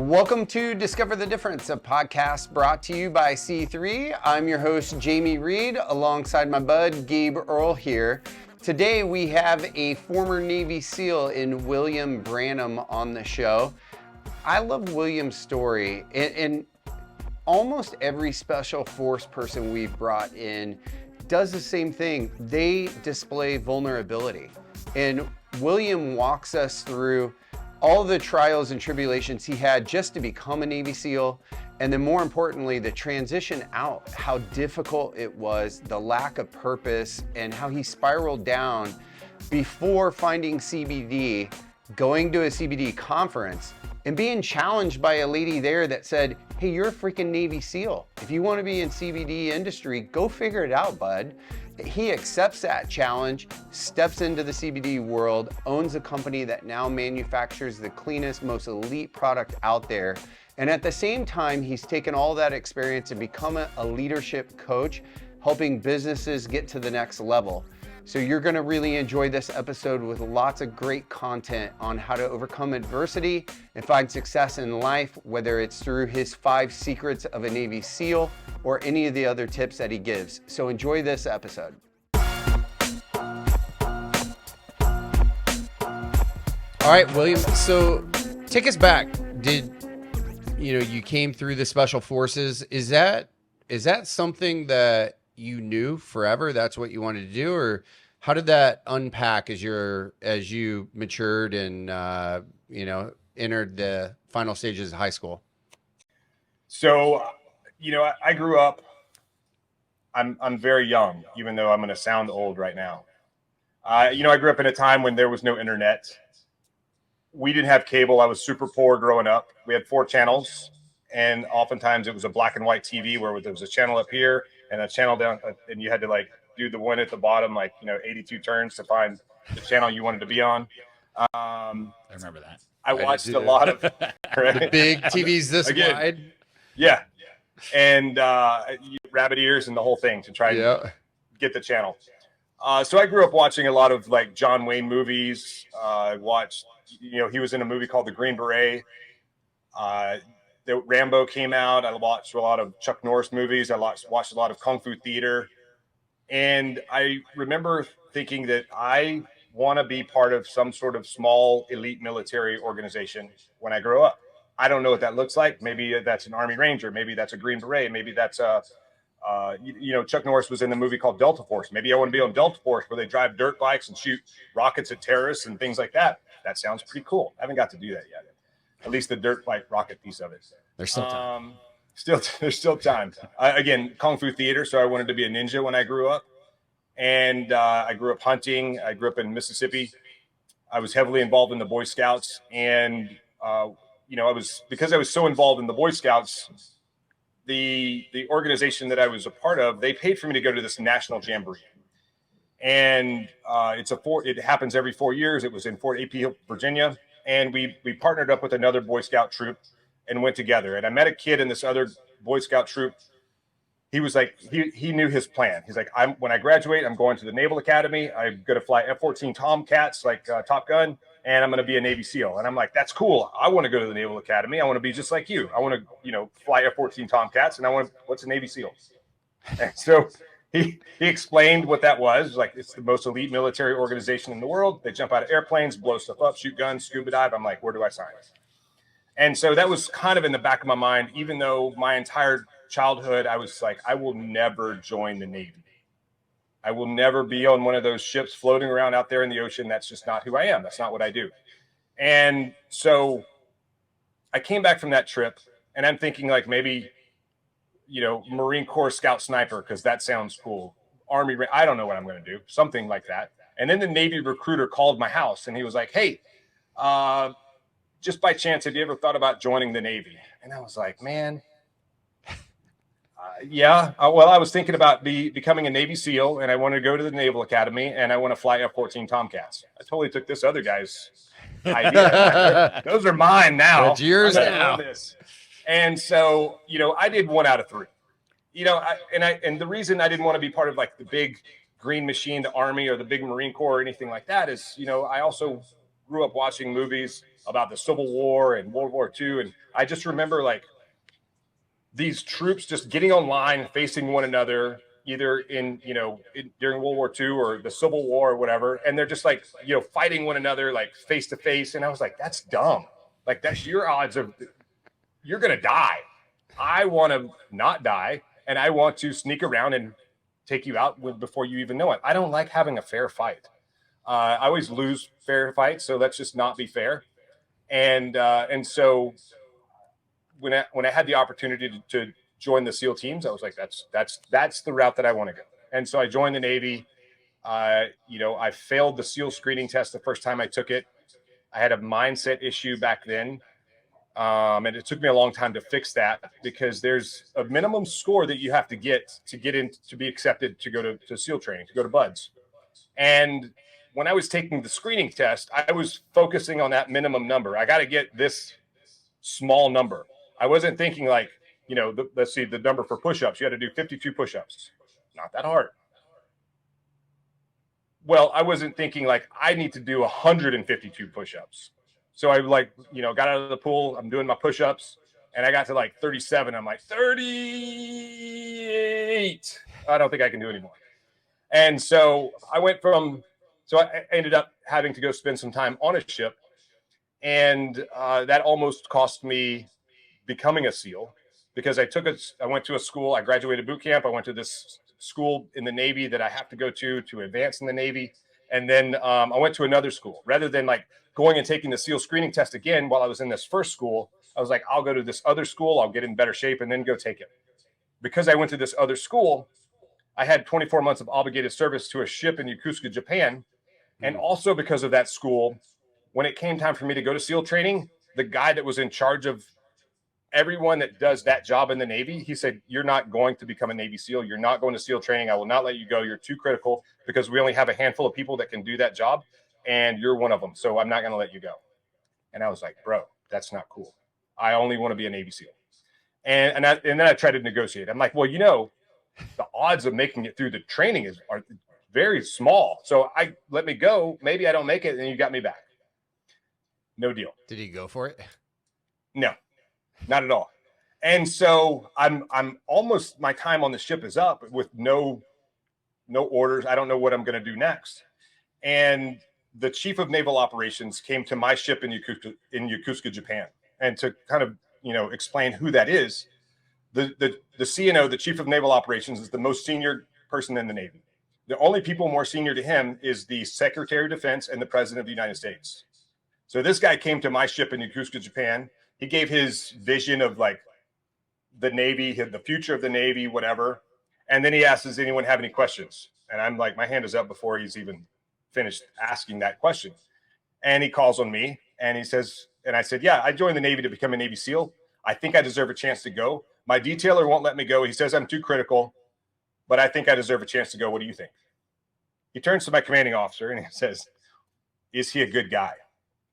Welcome to Discover the Difference, a podcast brought to you by C3. I'm your host, Jamie Reed, alongside my bud, Gabe Earl here. Today we have a former Navy SEAL in William Branum on the show. I love William's story, and almost every special force person we've brought in does the same thing. They display vulnerability. And William walks us through all the trials and tribulations he had just to become a Navy SEAL, and then more importantly, the transition out, how difficult it was, the lack of purpose, and how he spiraled down before finding CBD, going to a CBD conference, and being challenged by a lady there that said, hey, you're a freaking Navy SEAL. If you want to be in CBD industry, go figure it out, bud. He accepts that challenge, steps into the CBD world, owns a company that now manufactures the cleanest, most elite product out there. And at the same time, he's taken all that experience and become a leadership coach, helping businesses get to the next level. So you're gonna really enjoy this episode with lots of great content on how to overcome adversity and find success in life, whether it's through his 5 secrets of a Navy SEAL or any of the other tips that he gives. So enjoy this episode. All right, William, so take us back. You came through the special forces. Is that something that you knew forever? That's what you wanted to do? Or how did that unpack as you matured and entered the final stages of high school? So, I grew up, I'm very young, even though I'm going to sound old right now. I grew up in a time when there was no internet. We didn't have cable. I was super poor growing up. We had 4 channels, and oftentimes it was a black and white TV where there was a channel up here and a channel down, and you had to do the one at the bottom, 82 turns to find the channel you wanted to be on. I remember that. I watched a lot of the big TVs this wide. Yeah. And rabbit ears and the whole thing to try and get the channel. So I grew up watching a lot of John Wayne movies. I watched, he was in a movie called The Green Beret. The Rambo came out. I watched a lot of Chuck Norris movies. I watched a lot of Kung Fu theater. And I remember thinking that I want to be part of some sort of small elite military organization when I grow up. I don't know what that looks like. Maybe that's an Army Ranger. Maybe that's a Green Beret. Maybe that's Chuck Norris was in a movie called Delta Force. Maybe I want to be on Delta Force where they drive dirt bikes and shoot rockets at terrorists and things like that. That sounds pretty cool. I haven't got to do that yet. At least the dirt bike rocket piece of it. There's still time. There's still time. Again, Kung Fu theater. So I wanted to be a ninja when I grew up. And I grew up hunting. I grew up in Mississippi. I was heavily involved in the Boy Scouts. And, because I was so involved in the Boy Scouts, the organization that I was a part of, they paid for me to go to this national jamboree. And it happens every 4 years. It was in Fort AP, Virginia. And we partnered up with another Boy Scout troop and went together. And I met a kid in this other Boy Scout troop. He was he knew his plan. He's like, when I graduate, I'm going to the Naval Academy. I'm going to fly F-14 Tomcats like Top Gun, and I'm going to be a Navy SEAL. And I'm like, that's cool. I want to go to the Naval Academy. I want to be just like you. I want to, fly F-14 Tomcats, and what's a Navy SEAL? And so he explained what that was. It's the most elite military organization in the world. They jump out of airplanes, blow stuff up, shoot guns, scuba dive. I'm like, where do I sign? And so that was kind of in the back of my mind, even though my entire childhood, I was like, I will never join the Navy. I will never be on one of those ships floating around out there in the ocean. That's just not who I am. That's not what I do. And so I came back from that trip, and I'm thinking maybe, Marine Corps Scout Sniper, because that sounds cool. Army, I don't know what I'm going to do. Something like that. And then the Navy recruiter called my house, and he was like, hey, just by chance, have you ever thought about joining the Navy? And I was like, man, yeah. Well, I was thinking about becoming a Navy SEAL, and I want to go to the Naval Academy, and I want to fly F-14 Tomcats. I totally took this other guy's idea. Those are mine now. That's yours now. And so, I did 1 out of 3. And the reason I didn't want to be part of the big green machine, the Army or the big Marine Corps or anything like that is, I also grew up watching movies about the Civil War and World War II. And I just remember like these troops just getting online, facing one another, either during World War II or the Civil War or whatever. And they're just like, fighting one another, like face to face. And I was like, that's dumb. Like that's your odds of, you're going to die. I want to not die. And I want to sneak around and take you out before you even know it. I don't like having a fair fight. I always lose fair fights. So let's just not be fair. And so when I had the opportunity to join the SEAL teams, I was like, that's the route that I want to go. And so I joined the Navy. I failed the SEAL screening test the first time I took it. I had a mindset issue back then. And it took me a long time to fix that because there's a minimum score that you have to get in to be accepted to go to SEAL training, to go to BUDS. And when I was taking the screening test, I was focusing on that minimum number. I got to get this small number. I wasn't thinking like, let's see the number for push-ups. You had to do 52 push-ups. Not that hard. Well, I wasn't thinking like I need to do 152 push-ups. So I got out of the pool. I'm doing my push-ups and I got to like 37. I'm like 38. I don't think I can do anymore. And so I ended up having to go spend some time on a ship. And that almost cost me becoming a SEAL because I went to a school. I graduated boot camp. I went to this school in the Navy that I have to go to advance in the Navy. And then I went to another school rather than like going and taking the SEAL screening test again while I was in this first school. I was like, I'll go to this other school. I'll get in better shape and then go take it. Because I went to this other school, I had 24 months of obligated service to a ship in Yokosuka, Japan. And also because of that school, when it came time for me to go to SEAL training, the guy that was in charge of everyone that does that job in the Navy, he said, you're not going to become a Navy SEAL. You're not going to SEAL training. I will not let you go. You're too critical because we only have a handful of people that can do that job. And you're one of them. So I'm not going to let you go. And I was like, bro, that's not cool. I only want to be a Navy SEAL. And then I tried to negotiate. I'm like, well, the odds of making it through the training are very small. So let me go. Maybe I don't make it. And you got me back. No deal. Did he go for it? No, not at all. And so I'm almost, my time on the ship is up with no orders. I don't know what I'm going to do next. And the chief of naval operations came to my ship in Yokosuka, Japan. And to kind of, explain who that is, the CNO, the chief of naval operations, is the most senior person in the Navy. The only people more senior to him is the Secretary of Defense and the President of the United States. So this guy came to my ship in Yokosuka, Japan. He gave his vision of like the Navy, the future of the Navy, whatever. And then he asked, does anyone have any questions? And I'm like, my hand is up before he's even finished asking that question. And he calls on me and he says, and I said, yeah, I joined the Navy to become a Navy SEAL. I think I deserve a chance to go. My detailer won't let me go. He says I'm too critical, but I think I deserve a chance to go. What do you think? He turns to my commanding officer and he says, is he a good guy?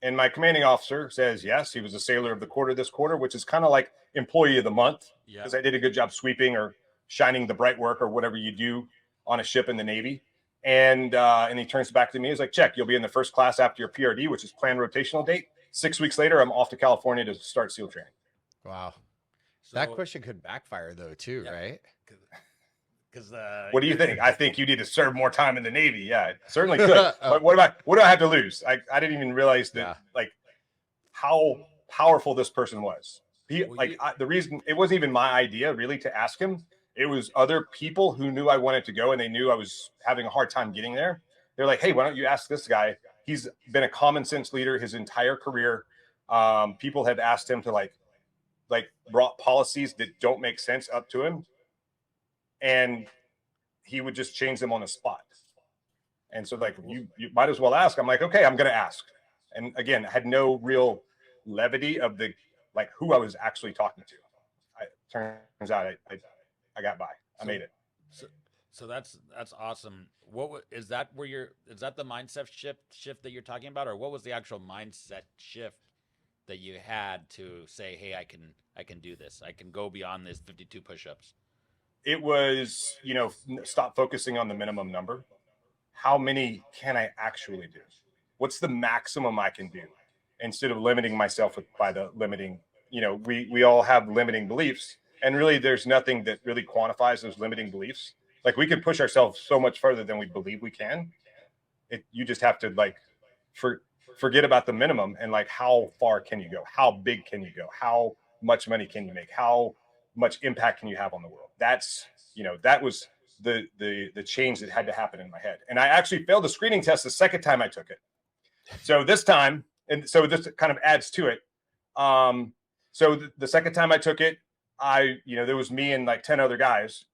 And my commanding officer says, yes, he was a sailor of the quarter this quarter, which is kind of like employee of the month because I did a good job sweeping or shining the bright work or whatever you do on a ship in the Navy. And he turns back to me. He's like, check, you'll be in the first class after your PRD, which is planned rotational date. 6 weeks later, I'm off to California to start SEAL training. Wow. So, that question could backfire though too, right? Because what do you think? I think you need to serve more time in the Navy. Yeah, it certainly could. But what do I have to lose? I didn't even realize that like how powerful this person was. The reason it wasn't even my idea really to ask him. It was other people who knew I wanted to go and they knew I was having a hard time getting there. They're like, hey, why don't you ask this guy? He's been a common sense leader his entire career. People have asked him to like brought policies that don't make sense up to him. And he would just change them on the spot. And so like, you might as well ask. I'm like, okay, I'm going to ask. And again, I had no real levity of like who I was actually talking to. Turns out I got by. I made it. So that's awesome. Is that the mindset shift that you're talking about, or what was the actual mindset shift that you had to say, hey, I can do this. I can go beyond this 52 push-ups. It was, stop focusing on the minimum number. How many can I actually do? What's the maximum I can do? instead of limiting myself by the limiting, we all have limiting beliefs, and really there's nothing that really quantifies those limiting beliefs. Like, we can push ourselves so much further than we believe we can. You just have to forget about the minimum, and like, how far can you go? How big can you go? How much money can you make? How much impact can you have on the world? That's, that was the change that had to happen in my head. And I actually failed the screening test the second time I took it. So this time, and so this kind of adds to it. So the second time I took it, there was me and like 10 other guys.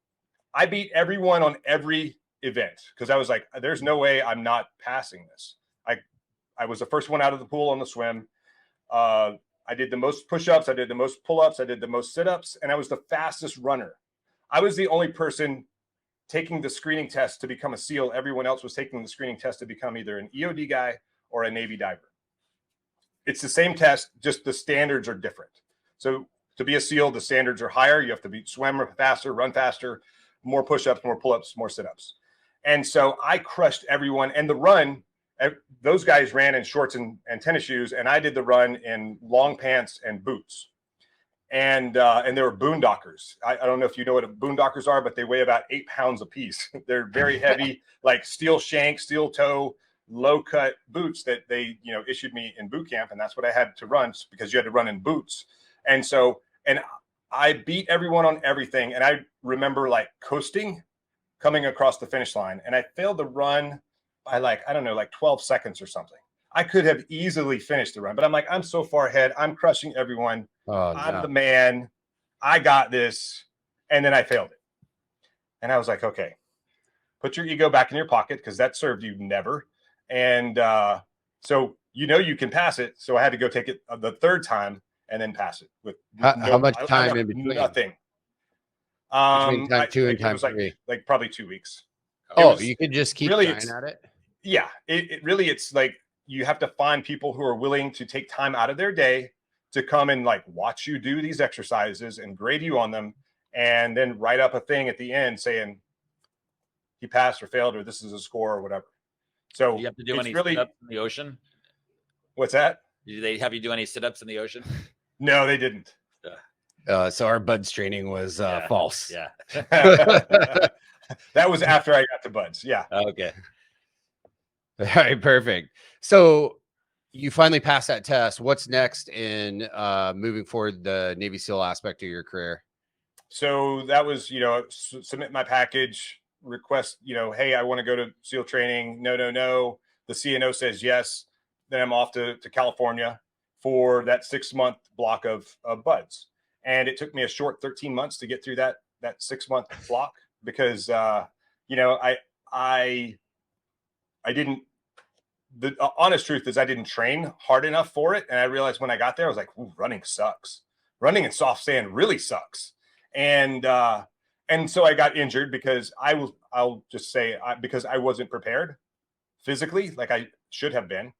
I beat everyone on every event because I was like, there's no way I'm not passing this. I was the first one out of the pool on the swim. I did the most push-ups. I did the most pull-ups. I did the most sit-ups, and I was the fastest runner. I was the only person taking the screening test to become a SEAL. Everyone else was taking the screening test to become either an EOD guy or a Navy diver. It's the same test, just the standards are different. So to be a SEAL, the standards are higher. You have to swim faster, run faster, more push-ups, more pull-ups, more sit-ups. And so I crushed everyone. And the run, those guys ran in shorts and tennis shoes, and I did the run in long pants and boots. And they were boondockers. I don't know if you know what boondockers are, but they weigh about 8 pounds a piece. They're very heavy, like steel shank, steel toe, low cut boots that they, issued me in boot camp. And that's what I had to run, because you had to run in boots. And so, and I beat everyone on everything. And I remember like coasting, coming across the finish line. And I failed the run by like 12 seconds or something. I could have easily finished the run, but I'm like, I'm so far ahead. I'm crushing everyone. I'm the man. I got this. And then I failed it. And I was like, okay, put your ego back in your pocket, because that served you never. And so, you can pass it. So I had to go take it the third time and then pass it with how much time in between? Nothing. Between time two and time three. Like probably 2 weeks. You could just keep trying at it. Yeah, it's like you have to find people who are willing to take time out of their day to come and like watch you do these exercises and grade you on them, and then write up a thing at the end saying he passed or failed, or this is a score or whatever. So do you have to do any sit-ups in the ocean? What's that? Did they have you do any sit-ups in the ocean? No, they didn't. So our buds training was false. Yeah. That was after I got to buds. Yeah. Okay. All right, perfect. So you finally passed that test. What's next in moving forward the Navy SEAL aspect of your career? So that was, submit my package, request, hey, I want to go to SEAL training. No. The CNO says yes. Then I'm off to California for that 6-month block of buds. And it took me a short 13 months to get through that 6-month block, because, I didn't, the honest truth is I didn't train hard enough for it. And I realized when I got there, I was like, ooh, running sucks. Running in soft sand really sucks. And so I got injured because I'll just say, because I wasn't prepared physically like I should have been.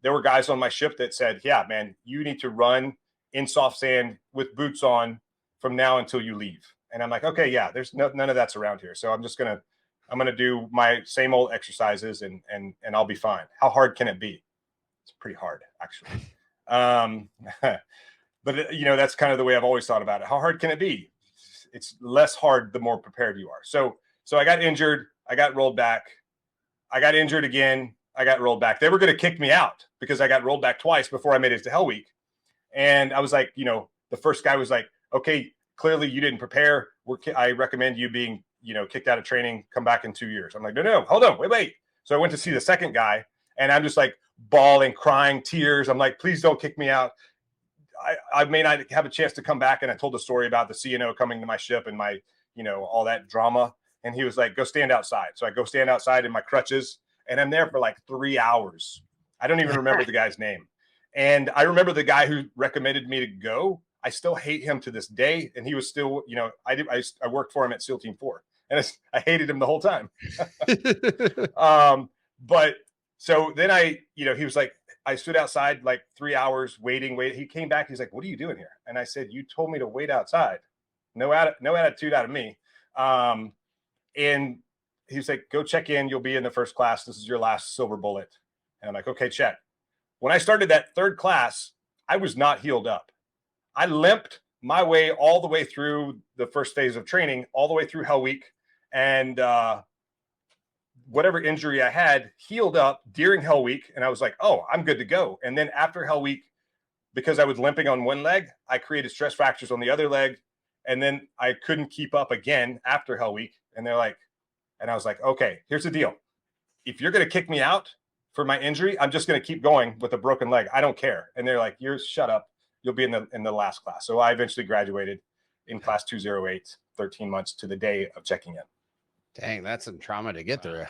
There were guys on my ship that said, yeah, man, you need to run in soft sand with boots on from now until you leave. And I'm like, okay, yeah, there's none of that's around here. So I'm going to do my same old exercises and I'll be fine. How hard can it be? It's pretty hard, actually. But that's kind of the way I've always thought about it. How hard can it be? It's less hard the more prepared you are. So I got injured. I got rolled back. I got injured again. I got rolled back. They were going to kick me out because I got rolled back twice before I made it to Hell Week. And I was like, the first guy was like, okay, clearly you didn't prepare. I recommend you being, kicked out of training, come back in 2 years. I'm like, no, hold on, wait. So I went to see the second guy, and I'm just like bawling, crying, tears. I'm like, please don't kick me out. I may not have a chance to come back. And I told the story about the CNO coming to my ship and my, all that drama. And he was like, go stand outside. So I go stand outside in my crutches, and I'm there for like 3 hours. I don't even remember the guy's name. And I remember the guy who recommended me to go. I still hate him to this day. And he was still, I worked for him at SEAL Team 4, and I hated him the whole time. But so then he was like, I stood outside like 3 hours waiting. He came back. He's like, what are you doing here? And I said, you told me to wait outside. No attitude out of me. And he was like, go check in. You'll be in the first class. This is your last silver bullet. And I'm like, okay, check. When I started that third class, I was not healed up. I limped my way all the way through the first phase of training, all the way through Hell Week, and whatever injury I had healed up during Hell Week. And I was like, oh, I'm good to go. And then after Hell Week, because I was limping on one leg, I created stress fractures on the other leg. And then I couldn't keep up again after Hell Week. And they're like, and I was like, okay, here's the deal. If you're going to kick me out for my injury, I'm just going to keep going with a broken leg. I don't care. And they're like, you're shut up. You'll be in the last class. So I eventually graduated in class 208, 13 months to the day of checking in. Dang, that's some trauma to get through.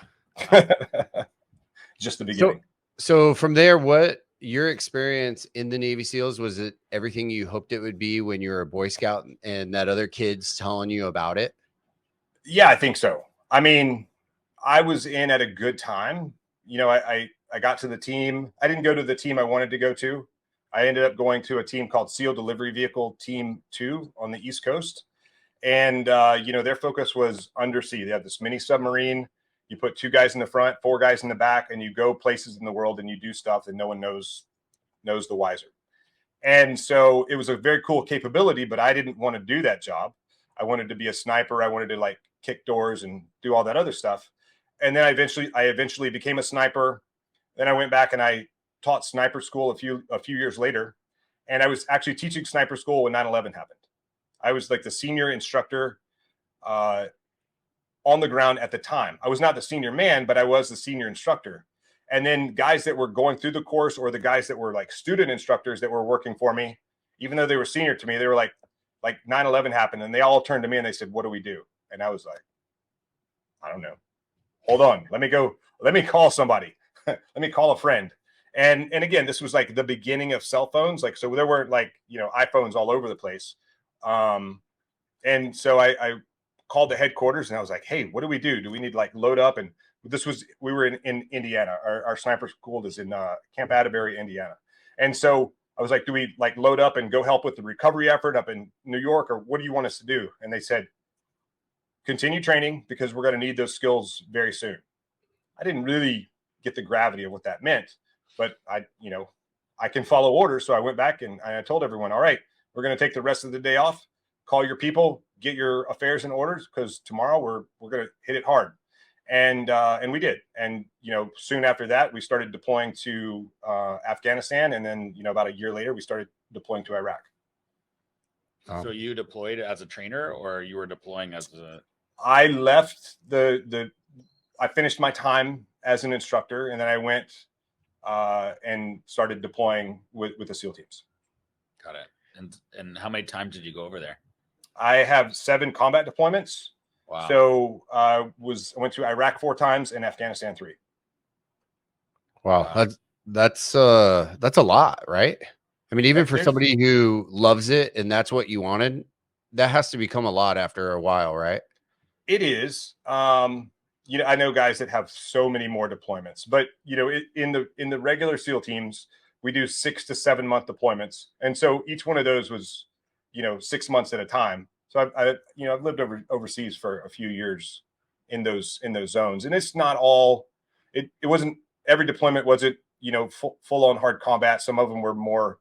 Just the beginning. So from there, what your experience in the Navy SEALs, was it everything you hoped it would be when you were a Boy Scout and that other kids telling you about it? Yeah, I think so. I mean, I was in at a good time. You know, I got to the team. I didn't go to the team I wanted to go to. I ended up going to a team called SEAL Delivery Vehicle Team 2 on the East Coast. And, you know, their focus was undersea. They have this mini submarine. You put 2 guys in the front, 4 guys in the back, and you go places in the world and you do stuff that no one knows the wiser. And so it was a very cool capability, but I didn't want to do that job. I wanted to be a sniper. I wanted to like kick doors and do all that other stuff. And then I eventually became a sniper. Then I went back and I taught sniper school a few years later. And I was actually teaching sniper school when 9/11 happened. I was like the senior instructor on the ground at the time. I was not the senior man, but I was the senior instructor. And then guys that were going through the course, or the guys that were like student instructors that were working for me, even though they were senior to me, they were like 9/11 happened, and they all turned to me and they said, what do we do? And I was like, I don't know. Hold on. Let me call somebody. Let me call a friend. And again, this was like the beginning of cell phones. Like, so there weren't like, you know, iPhones all over the place. And so I called the headquarters and I was like, hey, what do we do? Do we need to like load up? And we were in Indiana. Our sniper school is in Camp Atterbury, Indiana. And so I was like, do we like load up and go help with the recovery effort up in New York, or what do you want us to do? And they said, continue training, because we're going to need those skills very soon. I didn't really get the gravity of what that meant, but I can follow orders. So I went back and I told everyone, all right, we're going to take the rest of the day off, call your people, get your affairs in orders, because tomorrow we're going to hit it hard. And we did. And, you know, soon after that, we started deploying to Afghanistan. And then, you know, about a year later, we started deploying to Iraq. So you deployed as a trainer, or you were deploying as a... I left I finished my time as an instructor, and then I went and started deploying with the SEAL teams. Got it. And how many times did you go over there? I have 7 combat deployments. Wow. So I went to Iraq 4 times and Afghanistan 3. Wow. That's a lot, right? I mean, even for somebody who loves it and that's what you wanted, that has to become a lot after a while, right? It is. You know, I know guys that have so many more deployments, but you know, in the regular SEAL teams, we do 6 to 7 month deployments, and so each one of those was, you know, 6 months at a time. So I've lived overseas for a few years in those zones, and it's not all. It wasn't every deployment wasn't, you know, full on hard combat. Some of them were more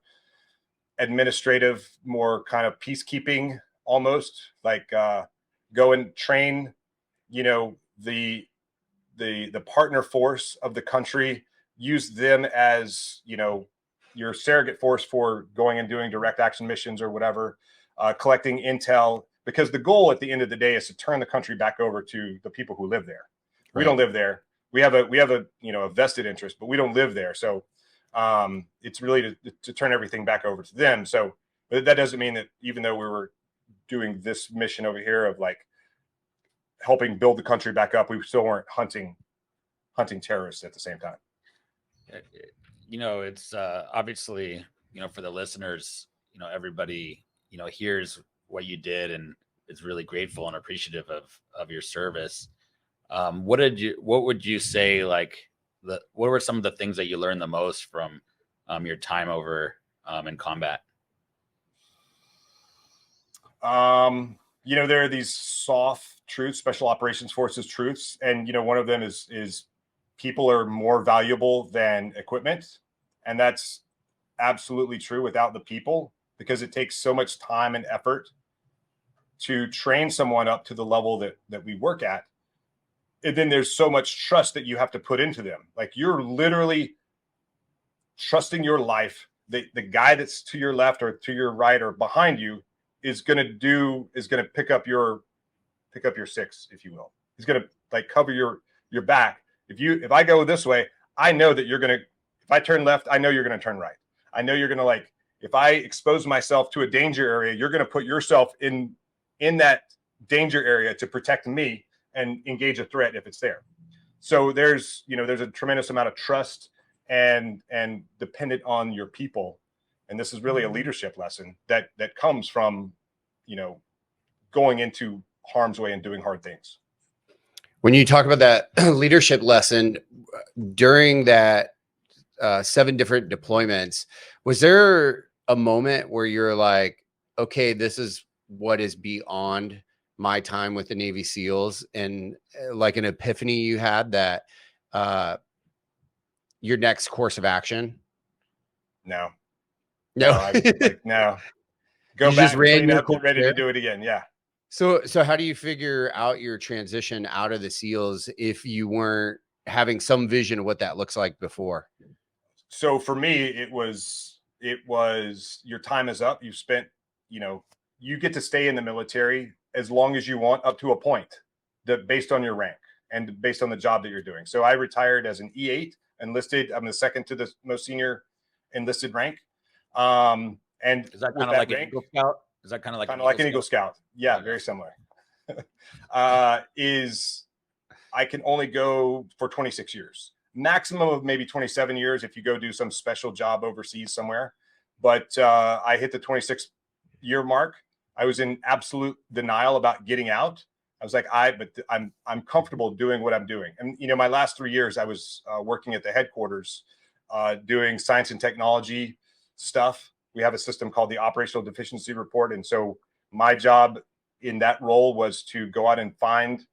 administrative, more kind of peacekeeping, almost like go and train, you know, the partner force of the country, use them as, you know, your surrogate force for going and doing direct action missions or whatever, collecting intel, because the goal at the end of the day is to turn the country back over to the people who live there. Right. We don't live there. We have a you know, a vested interest, but we don't live there. So it's really to turn everything back over to them. So, but that doesn't mean that even though we were doing this mission over here of like helping build the country back up, we still weren't hunting terrorists at the same time. You know, it's obviously, you know, for the listeners, you know, everybody, you know, hears what you did and is really grateful and appreciative of your service. What would you say, like, what were some of the things that you learned the most from your time over in combat? You know, there are these soft truths, special operations forces truths. And, you know, one of them is people are more valuable than equipment. And that's absolutely true without the people, because it takes so much time and effort to train someone up to the level that we work at. And then there's so much trust that you have to put into them. Like, you're literally trusting your life. The guy that's to your left or to your right or behind you is going to pick up your six, if you will. He's going to like cover your back. If I go this way, I know that you're going to, if I turn left, I know you're going to turn right. I know you're going to, like, if I expose myself to a danger area, you're going to put yourself in that danger area to protect me and engage a threat if it's there. So there's a tremendous amount of trust and dependent on your people. And this is really a leadership lesson that comes from, going into harm's way and doing hard things. When you talk about that leadership lesson during that 7 different deployments, was there a moment where you're like, okay, this is what is beyond my time with the Navy SEALs, and like an epiphany you had that your next course of action? No. No. No. Go You back, just ran clean your up, get ready career? to do it again. Yeah. So how do you figure out your transition out of the SEALs if you weren't having some vision of what that looks like before? So for me, it was your time is up. You've spent, you get to stay in the military as long as you want, up to a point, that based on your rank and based on the job that you're doing. So I retired as an E8 enlisted. I'm the second to the most senior enlisted rank. And is that kind of like an Eagle Scout? Is that kind of like an Eagle Scout? Yeah, okay. Very similar. Is I can only go for 26 years, maximum of maybe 27 years if you go do some special job overseas somewhere. But I hit the 26-year mark. I was in absolute denial about getting out. I was like, I'm comfortable doing what I'm doing. And my last 3 years, I was working at the headquarters, doing science and technology stuff. We have a system called the Operational Deficiency Report, and so my job in that role was to go out and find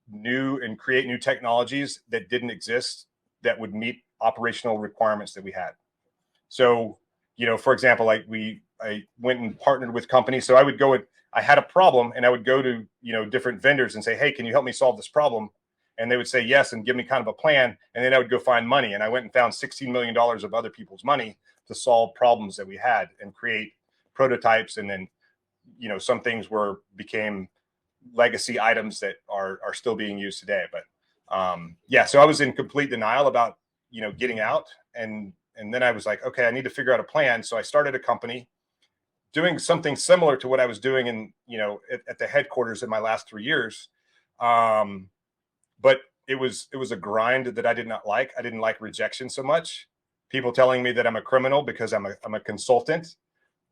new and create new technologies that didn't exist that would meet operational requirements that we had. So, for example, I went and partnered with companies. So I had a problem, and I would go to, different vendors and say, hey, can you help me solve this problem? And they would say yes and give me kind of a plan. And then I would go find money. And I went and found $16 million of other people's money to solve problems that we had and create prototypes. And then, some things became legacy items that are still being used today. But so I was in complete denial about, getting out. And then I was like, okay, I need to figure out a plan. So I started a company doing something similar to what I was doing in, at the headquarters in my last 3 years. But it was a grind that I did not like. I didn't like rejection so much. People telling me that I'm a criminal because I'm a consultant.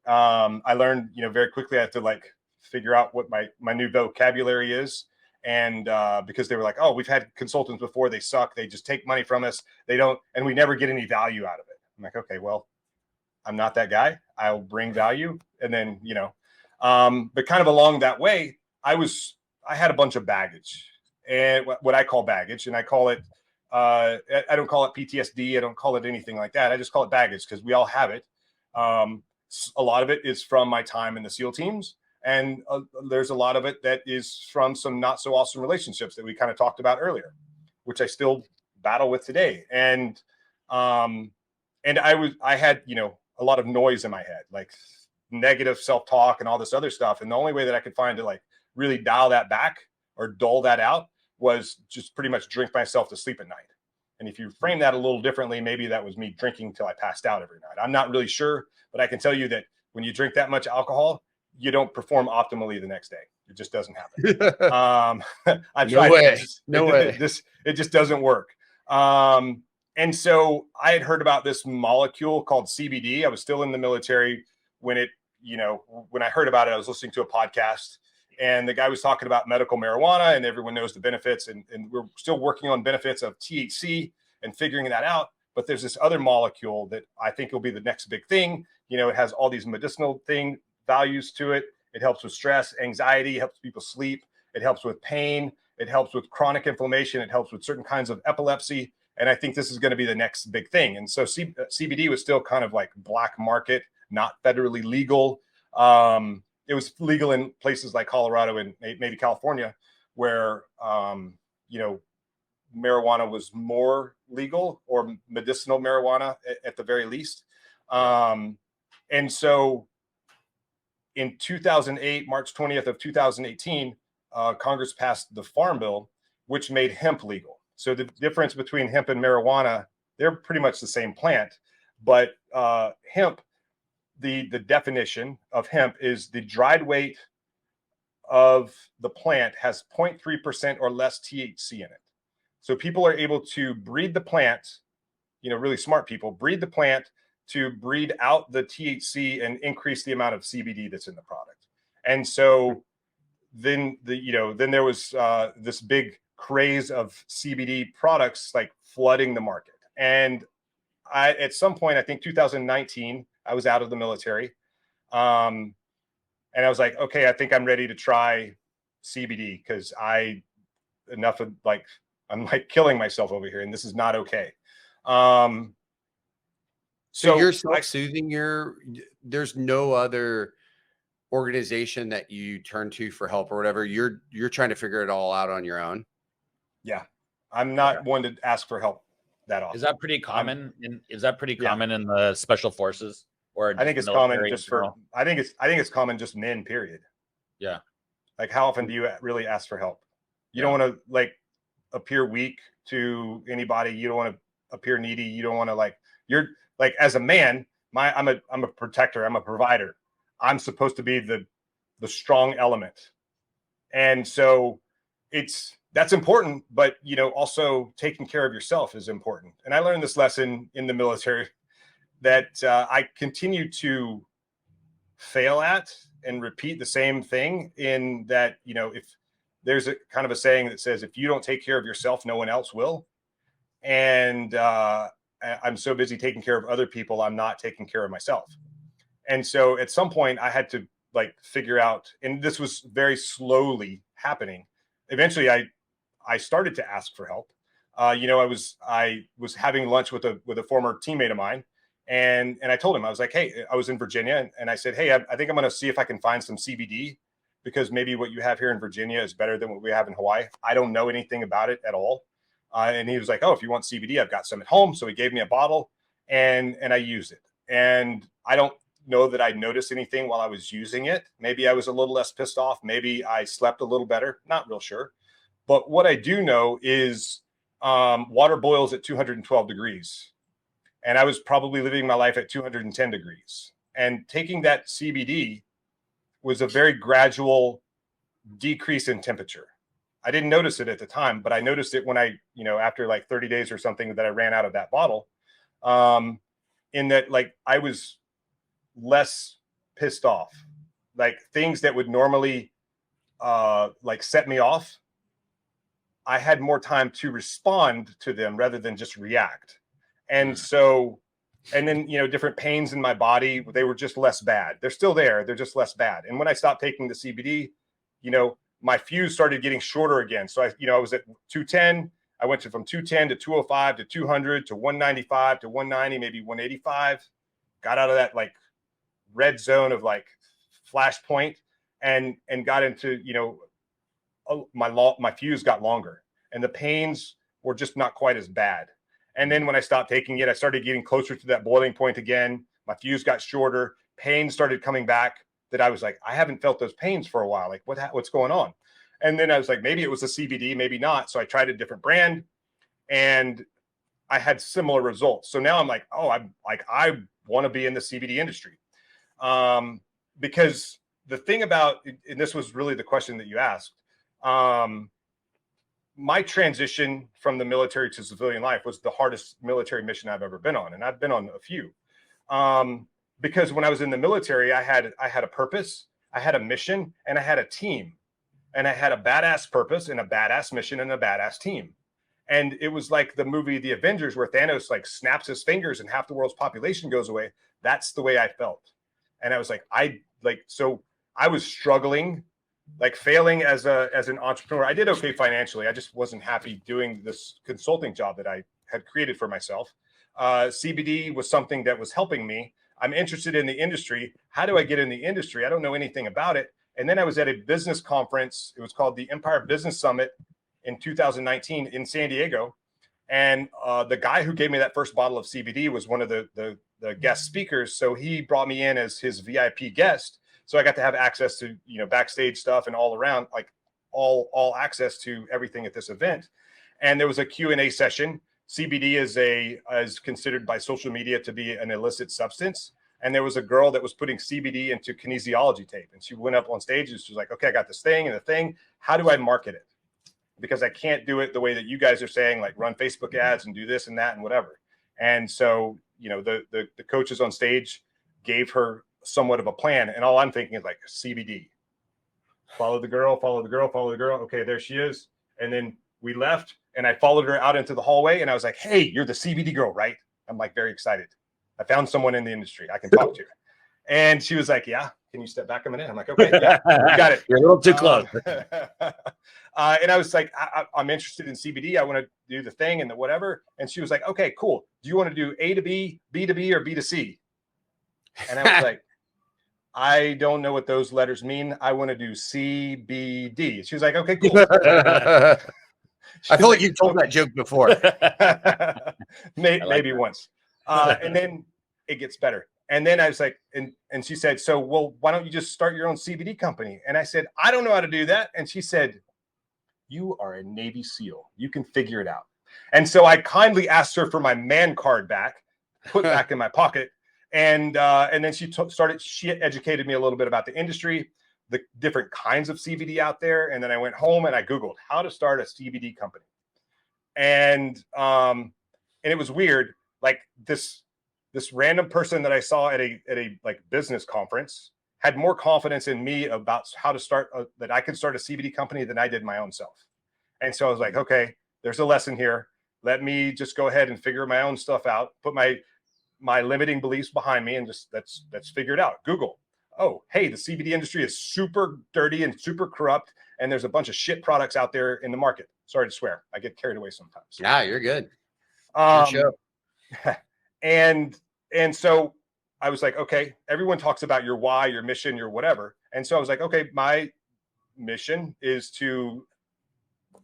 I learned, very quickly I have to figure out what my new vocabulary is. And because they were like, oh, we've had consultants before, they suck. They just take money from us. And we never get any value out of it. I'm like, okay, well, I'm not that guy. I'll bring value. And then, but kind of along that way, I had a bunch of baggage, and what I call baggage, and I call it, I don't call it PTSD. I don't call it anything like that. I just call it baggage because we all have it. A lot of it is from my time in the SEAL teams. And there's a lot of it that is from some not so awesome relationships that we kind of talked about earlier, which I still battle with today. And I had, a lot of noise in my head, like negative self-talk and all this other stuff. And the only way that I could find to really dial that back or dull that out was just pretty much drink myself to sleep at night. And if you frame that a little differently, maybe that was me drinking till I passed out every night. I'm not really sure, but I can tell you that when you drink that much alcohol, you don't perform optimally the next day. It just doesn't happen. I tried. It just doesn't work. And so I had heard about this molecule called CBD. I was still in the military when when I heard about it. I was listening to a podcast, and the guy was talking about medical marijuana, and everyone knows the benefits. And we're still working on benefits of THC and figuring that out. But there's this other molecule that I think will be the next big thing. It has all these medicinal values to it. It helps with stress, anxiety, helps people sleep. It helps with pain. It helps with chronic inflammation. It helps with certain kinds of epilepsy. And I think this is going to be the next big thing. And so CBD was still kind of like black market, not federally legal. It was legal in places like Colorado and maybe California, where, marijuana was more legal, or medicinal marijuana at the very least. And so in 2008, March 20th of 2018, Congress passed the Farm Bill, which made hemp legal. So the difference between hemp and marijuana, they're pretty much the same plant, but hemp, the definition of hemp is the dried weight of the plant has 0.3% or less THC in it. So people are able to breed the plant, really smart people breed the plant to breed out the THC and increase the amount of CBD that's in the product. And so then there was this big craze of CBD products like flooding the market. And at some point, I think 2019, I was out of the military. And I was like, okay, I think I'm ready to try CBD because I'm like killing myself over here and this is not okay. So you're self-soothing there's no other organization that you turn to for help or whatever. You're trying to figure it all out on your own. Yeah. I'm not one to ask for help that often. Is that pretty common? Common in the special forces? Or I think it's common I think it's common just men, period. Yeah. Like, how often do you really ask for help? You don't want to like appear weak to anybody. You don't want to appear needy. You don't want to you're like, as a man, I'm a protector. I'm a provider. I'm supposed to be the strong element. And so that's important, but also taking care of yourself is important. And I learned this lesson in the military that I continue to fail at and repeat the same thing, in that, if there's a kind of a saying that says, if you don't take care of yourself, no one else will. And I'm so busy taking care of other people, I'm not taking care of myself. And so at some point I had to figure out, and this was very slowly happening. Eventually I started to ask for help. I was having lunch with a former teammate of mine. And I told him, I was like, hey, I was in Virginia, and I said, hey, I think I'm going to see if I can find some CBD, because maybe what you have here in Virginia is better than what we have in Hawaii. I don't know anything about it at all. And he was like, oh, if you want CBD, I've got some at home. So he gave me a bottle, and I used it. And I don't know that I noticed anything while I was using it. Maybe I was a little less pissed off. Maybe I slept a little better. Not real sure. But what I do know is water boils at 212 degrees. And I was probably living my life at 210 degrees. And taking that CBD was a very gradual decrease in temperature. I didn't notice it at the time, but I noticed it when after 30 days or something that I ran out of that bottle, in that I was less pissed off. Things that would normally set me off, I had more time to respond to them rather than just react. And so, and then, different pains in my body, they were just less bad. They're still there. They're just less bad. And when I stopped taking the CBD, my fuse started getting shorter again. So I was at 210. I went from 210 to 205 to 200 to 195 to 190, maybe 185. Got out of that red zone of flashpoint and got into, my fuse got longer, and the pains were just not quite as bad. And then when I stopped taking it, I started getting closer to that boiling point again. My fuse got shorter. Pain started coming back that I was like, I haven't felt those pains for a while. What's going on? And then I was like, maybe it was the CBD, maybe not. So I tried a different brand, and I had similar results. So now I'm like, oh, I want to be in the CBD industry. Because the thing about, and this was really the question that you asked, my transition from the military to civilian life was the hardest military mission I've ever been on. And I've been on a few. Because when I was in the military, I had a purpose, I had a mission, and I had a team. And I had a badass purpose and a badass mission and a badass team. And it was like the movie The Avengers, where Thanos snaps his fingers and half the world's population goes away. That's the way I felt. And I was so I was struggling, failing as an entrepreneur. I did okay financially. I just wasn't happy doing this consulting job that I had created for myself. CBD was something that was helping me. I'm interested in the industry. How do I get in the industry? I don't know anything about it. And then I was at a business conference. It was called the Empire Business Summit in 2019 in San Diego. And the guy who gave me that first bottle of CBD was one of the guest speakers. So he brought me in as his VIP guest. So I got to have access to, you know, backstage stuff and all around, like all access to everything at this event. And there was a Q&A session. CBD is considered by social media to be an illicit substance. And there was a girl that was putting CBD into kinesiology tape. And she went up on stage and she was like, okay, I got this thing and the thing. How do I market it? Because I can't do it the way that you guys are saying, like run Facebook ads and do this and that and whatever. And so, you know, the coaches on stage gave her somewhat of a plan. And all I'm thinking is like CBD. Follow the girl, follow the girl, follow the girl. Okay, there she is. And then we left and I followed her out into the hallway and I was like, hey, you're the CBD girl, right? I'm like very excited. I found someone in the industry I can talk to. And she was like, yeah, can you step back a minute? I'm like, okay, yeah, you got it. You're a little too close. And I was like, I'm interested in CBD. I want to do the thing and the whatever. And she was like, okay, cool. Do you want to do A to B, B to B, or B to C? And I was like, I don't know what those letters mean. I want to do C, B, D. She was like, okay, cool. I feel like you told that joke before. Maybe once. And then it gets better. And then I was like, and she said, so, well, why don't you just start your own CBD company? And I said, I don't know how to do that. And she said, you are a Navy SEAL. You can figure it out. And so I kindly asked her for my man card back, put back in my pocket. And then she educated me a little bit about the industry, the different kinds of CBD out there. And then I went home and I Googled how to start a CBD company. And it was weird. Like this random person that I saw at a like business conference had more confidence in me about how to start that I could start a CBD company than I did my own self. And so I was like, okay, there's a lesson here. Let me just go ahead and figure my own stuff out, put my limiting beliefs behind me and just let's figure it out. Google. Oh, hey, the CBD industry is super dirty and super corrupt. And there's a bunch of shit products out there in the market. Sorry to swear. I get carried away sometimes. Yeah, you're good. And so I was like, okay, everyone talks about your why, your mission, your whatever. And so I was like, okay, my mission is to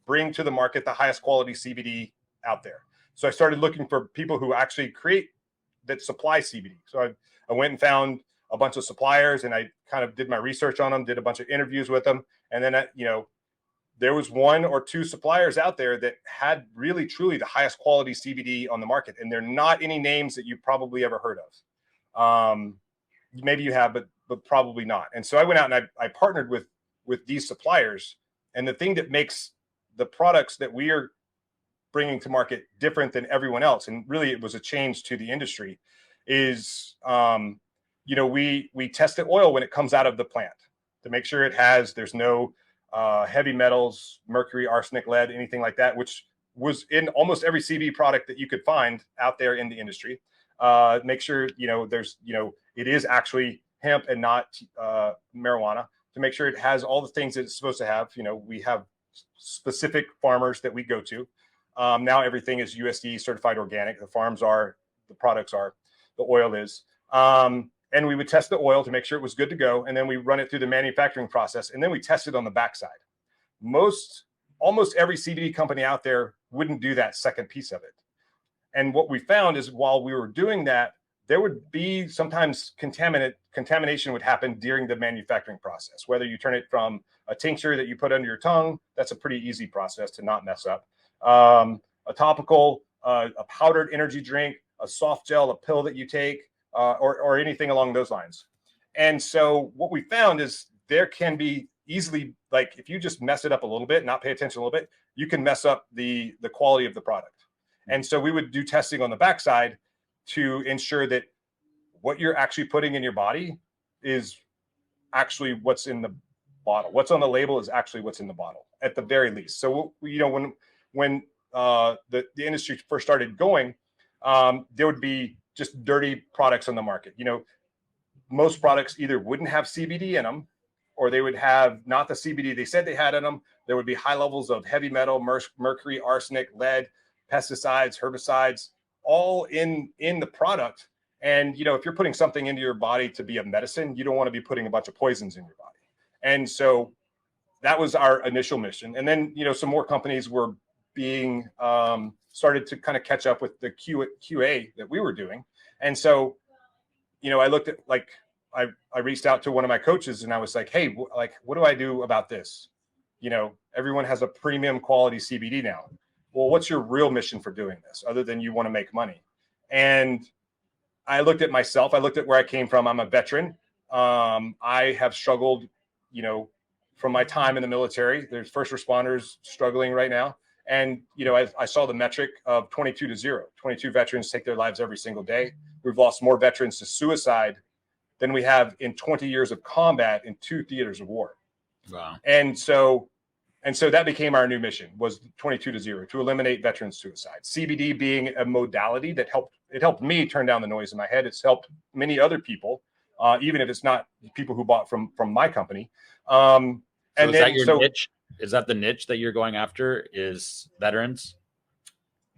bring to the market the highest quality CBD out there. So I started looking for people who actually that supply CBD. So I went and found a bunch of suppliers and I kind of did my research on them, did a bunch of interviews with them. And then, there was one or two suppliers out there that had really, truly the highest quality CBD on the market. And they're not any names that you've probably ever heard of. Maybe you have, but probably not. And so I went out and I partnered with these suppliers. And the thing that makes the products that we are bringing to market different than everyone else, and really it was a change to the industry, is, we test the oil when it comes out of the plant to make sure there's no heavy metals, mercury, arsenic, lead, anything like that, which was in almost every CBD product that you could find out there in the industry. Make sure, it is actually hemp and not marijuana, to make sure it has all the things that it's supposed to have. We have specific farmers that we go to. Now everything is USDA certified organic. The farms are, the products are, the oil is. And we would test the oil to make sure it was good to go. And then we run it through the manufacturing process. And then we test it on the backside. Almost every CBD company out there wouldn't do that second piece of it. And what we found is while we were doing that, there would be sometimes contamination would happen during the manufacturing process, whether you turn it from a tincture that you put under your tongue. That's a pretty easy process to not mess up. A topical, a powdered energy drink, a soft gel, a pill that you take, or anything along those lines. And so what we found is there can be easily, like if you just mess it up a little bit, not pay attention a little bit, you can mess up the quality of the product. And so we would do testing on the backside to ensure that what you're actually putting in your body is actually what's in the bottle. What's on the label is actually what's in the bottle at the very least. So, when the industry first started going, there would be just dirty products on the market. Most products either wouldn't have CBD in them, or they would have not the CBD they said they had in them. There would be high levels of heavy metal, mercury, arsenic, lead, pesticides, herbicides, all in the product. And, you know, if you're putting something into your body to be a medicine, you don't want to be putting a bunch of poisons in your body. And so that was our initial mission. And then, you know, some more companies were being started to kind of catch up with the QA that we were doing. And so, you know, I looked at, like, I reached out to one of my coaches and I was like, hey, like, what do I do about this? You know, everyone has a premium quality CBD now. Well, what's your real mission for doing this other than you want to make money? And I looked at myself. I looked at where I came from. I'm a veteran. I have struggled, you know, from my time in the military. There's first responders struggling right now. And, you know, I saw the metric of 22-0. 22 veterans take their lives every single day. We've lost more veterans to suicide than we have in 20 years of combat in 2 theaters of war. Wow. And so that became our new mission, was 22-0, to eliminate veteran suicide. CBD being a modality that helped me turn down the noise in my head. It's helped many other people, even if it's not people who bought from my company. So is that your niche? Is that the niche that you're going after, is veterans?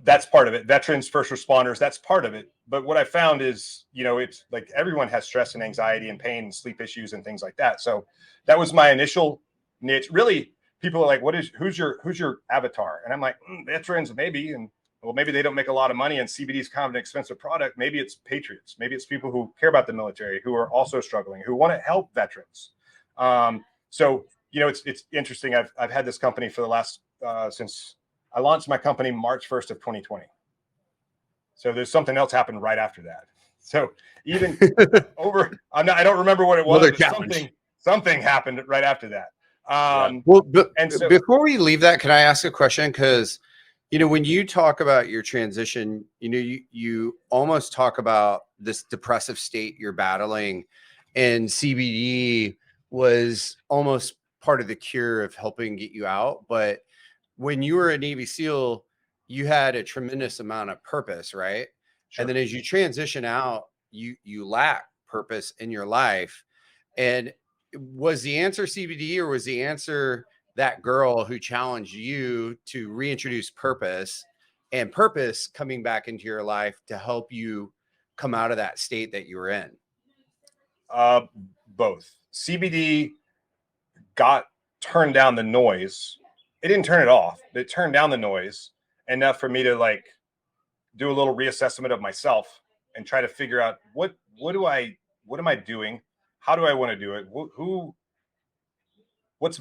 That's part of it. Veterans, first responders, that's part of it. But what I found is, you know, it's like everyone has stress and anxiety and pain and sleep issues and things like that. So that was my initial niche. Really, people are like, who's your avatar? And I'm like, veterans, maybe. And well, maybe they don't make a lot of money and CBD is kind of an expensive product. Maybe it's patriots. Maybe it's people who care about the military, who are also struggling, who want to help veterans. So, you know, it's interesting. I've had this company for the last, since I launched my company March 1st of 2020. So there's something else happened right after that. So even I don't remember what it was, but something happened right after that. Before we leave that, can I ask a question? Because, you know, when you talk about your transition, you know, you almost talk about this depressive state you're battling, and CBD was almost part of the cure of helping get you out. But when you were a Navy SEAL, you had a tremendous amount of purpose, right? Sure. And then as you transition out, you lack purpose in your life. And was the answer CBD, or was the answer that girl who challenged you to reintroduce purpose, and purpose coming back into your life to help you come out of that state that you were in? Both. CBD got turned down the noise. It didn't turn it off. It turned down the noise enough for me to, like, do a little reassessment of myself and try to figure out what am I doing? How do I want to do it? What is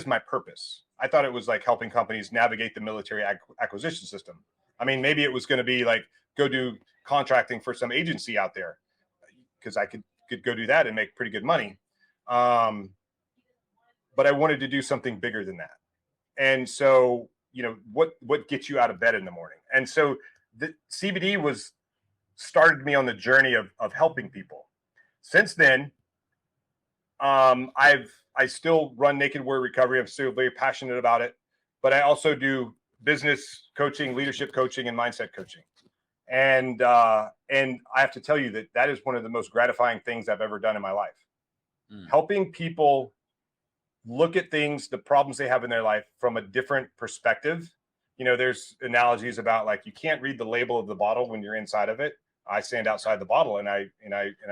my purpose? I thought it was like helping companies navigate the military acquisition system. I mean, maybe it was going to be like, go do contracting for some agency out there, because I could go do that and make pretty good money. But I wanted to do something bigger than that. And so, you know, what gets you out of bed in the morning? And so the CBD started me on the journey of helping people. Since then, I still run Naked Warrior Recovery. I'm still very passionate about it, but I also do business coaching, leadership coaching, and mindset coaching. And I have to tell you that is one of the most gratifying things I've ever done in my life. Helping people look at things, the problems they have in their life, from a different perspective. You know, there's analogies about, like, you can't read the label of the bottle when you're inside of it. I stand outside the bottle and I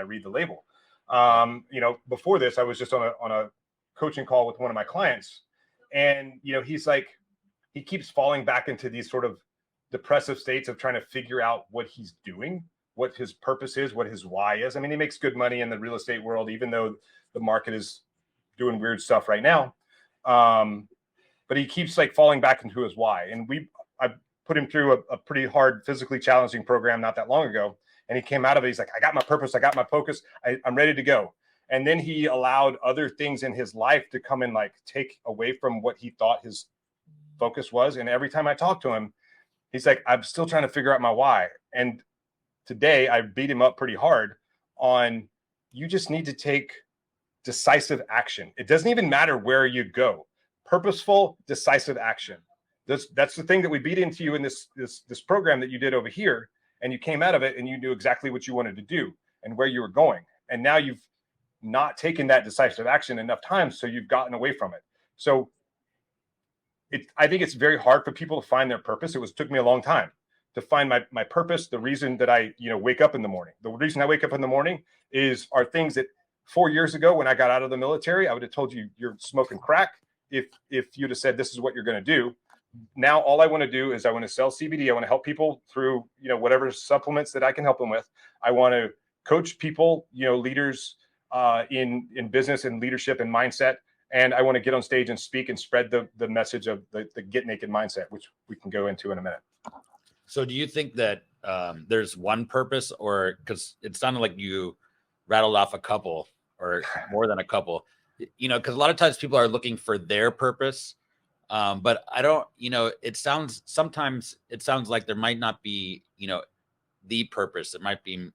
read the label. You know, before this, I was just on a coaching call with one of my clients, and, you know, he's like, he keeps falling back into these sort of depressive states of trying to figure out what he's doing, what his purpose is, what his why is. I mean, he makes good money in the real estate world, even though the market is doing weird stuff right now. But he keeps, like, falling back into his why. And I put him through a pretty hard, physically challenging program not that long ago. And he came out of it. He's like, I got my purpose. I got my focus. I'm ready to go. And then he allowed other things in his life to come and, like, take away from what he thought his focus was. And every time I talk to him, he's like, I'm still trying to figure out my why. And today I beat him up pretty hard on, you just need to take decisive action. It doesn't even matter where you go. Purposeful, decisive action. That's the thing that we beat into you in this program that you did over here. And you came out of it and you knew exactly what you wanted to do and where you were going. And now you've not taken that decisive action enough times, so you've gotten away from it. So I think it's very hard for people to find their purpose. Took me a long time to find my purpose. The reason that I, wake up in the morning, the reason I wake up in the morning are things that 4 years ago, when I got out of the military, I would have told you you're smoking crack. If you'd have said, this is what you're going to do. Now, all I want to do is I want to sell CBD. I want to help people through, whatever supplements that I can help them with. I want to coach people, leaders in business and leadership and mindset. And I want to get on stage and speak and spread the message of the Get Naked mindset, which we can go into in a minute. So do you think that there's one purpose, or because it sounded like you rattled off a couple or more than a couple, because a lot of times people are looking for their purpose. But I don't, sometimes it sounds like there might not be, the purpose. It might be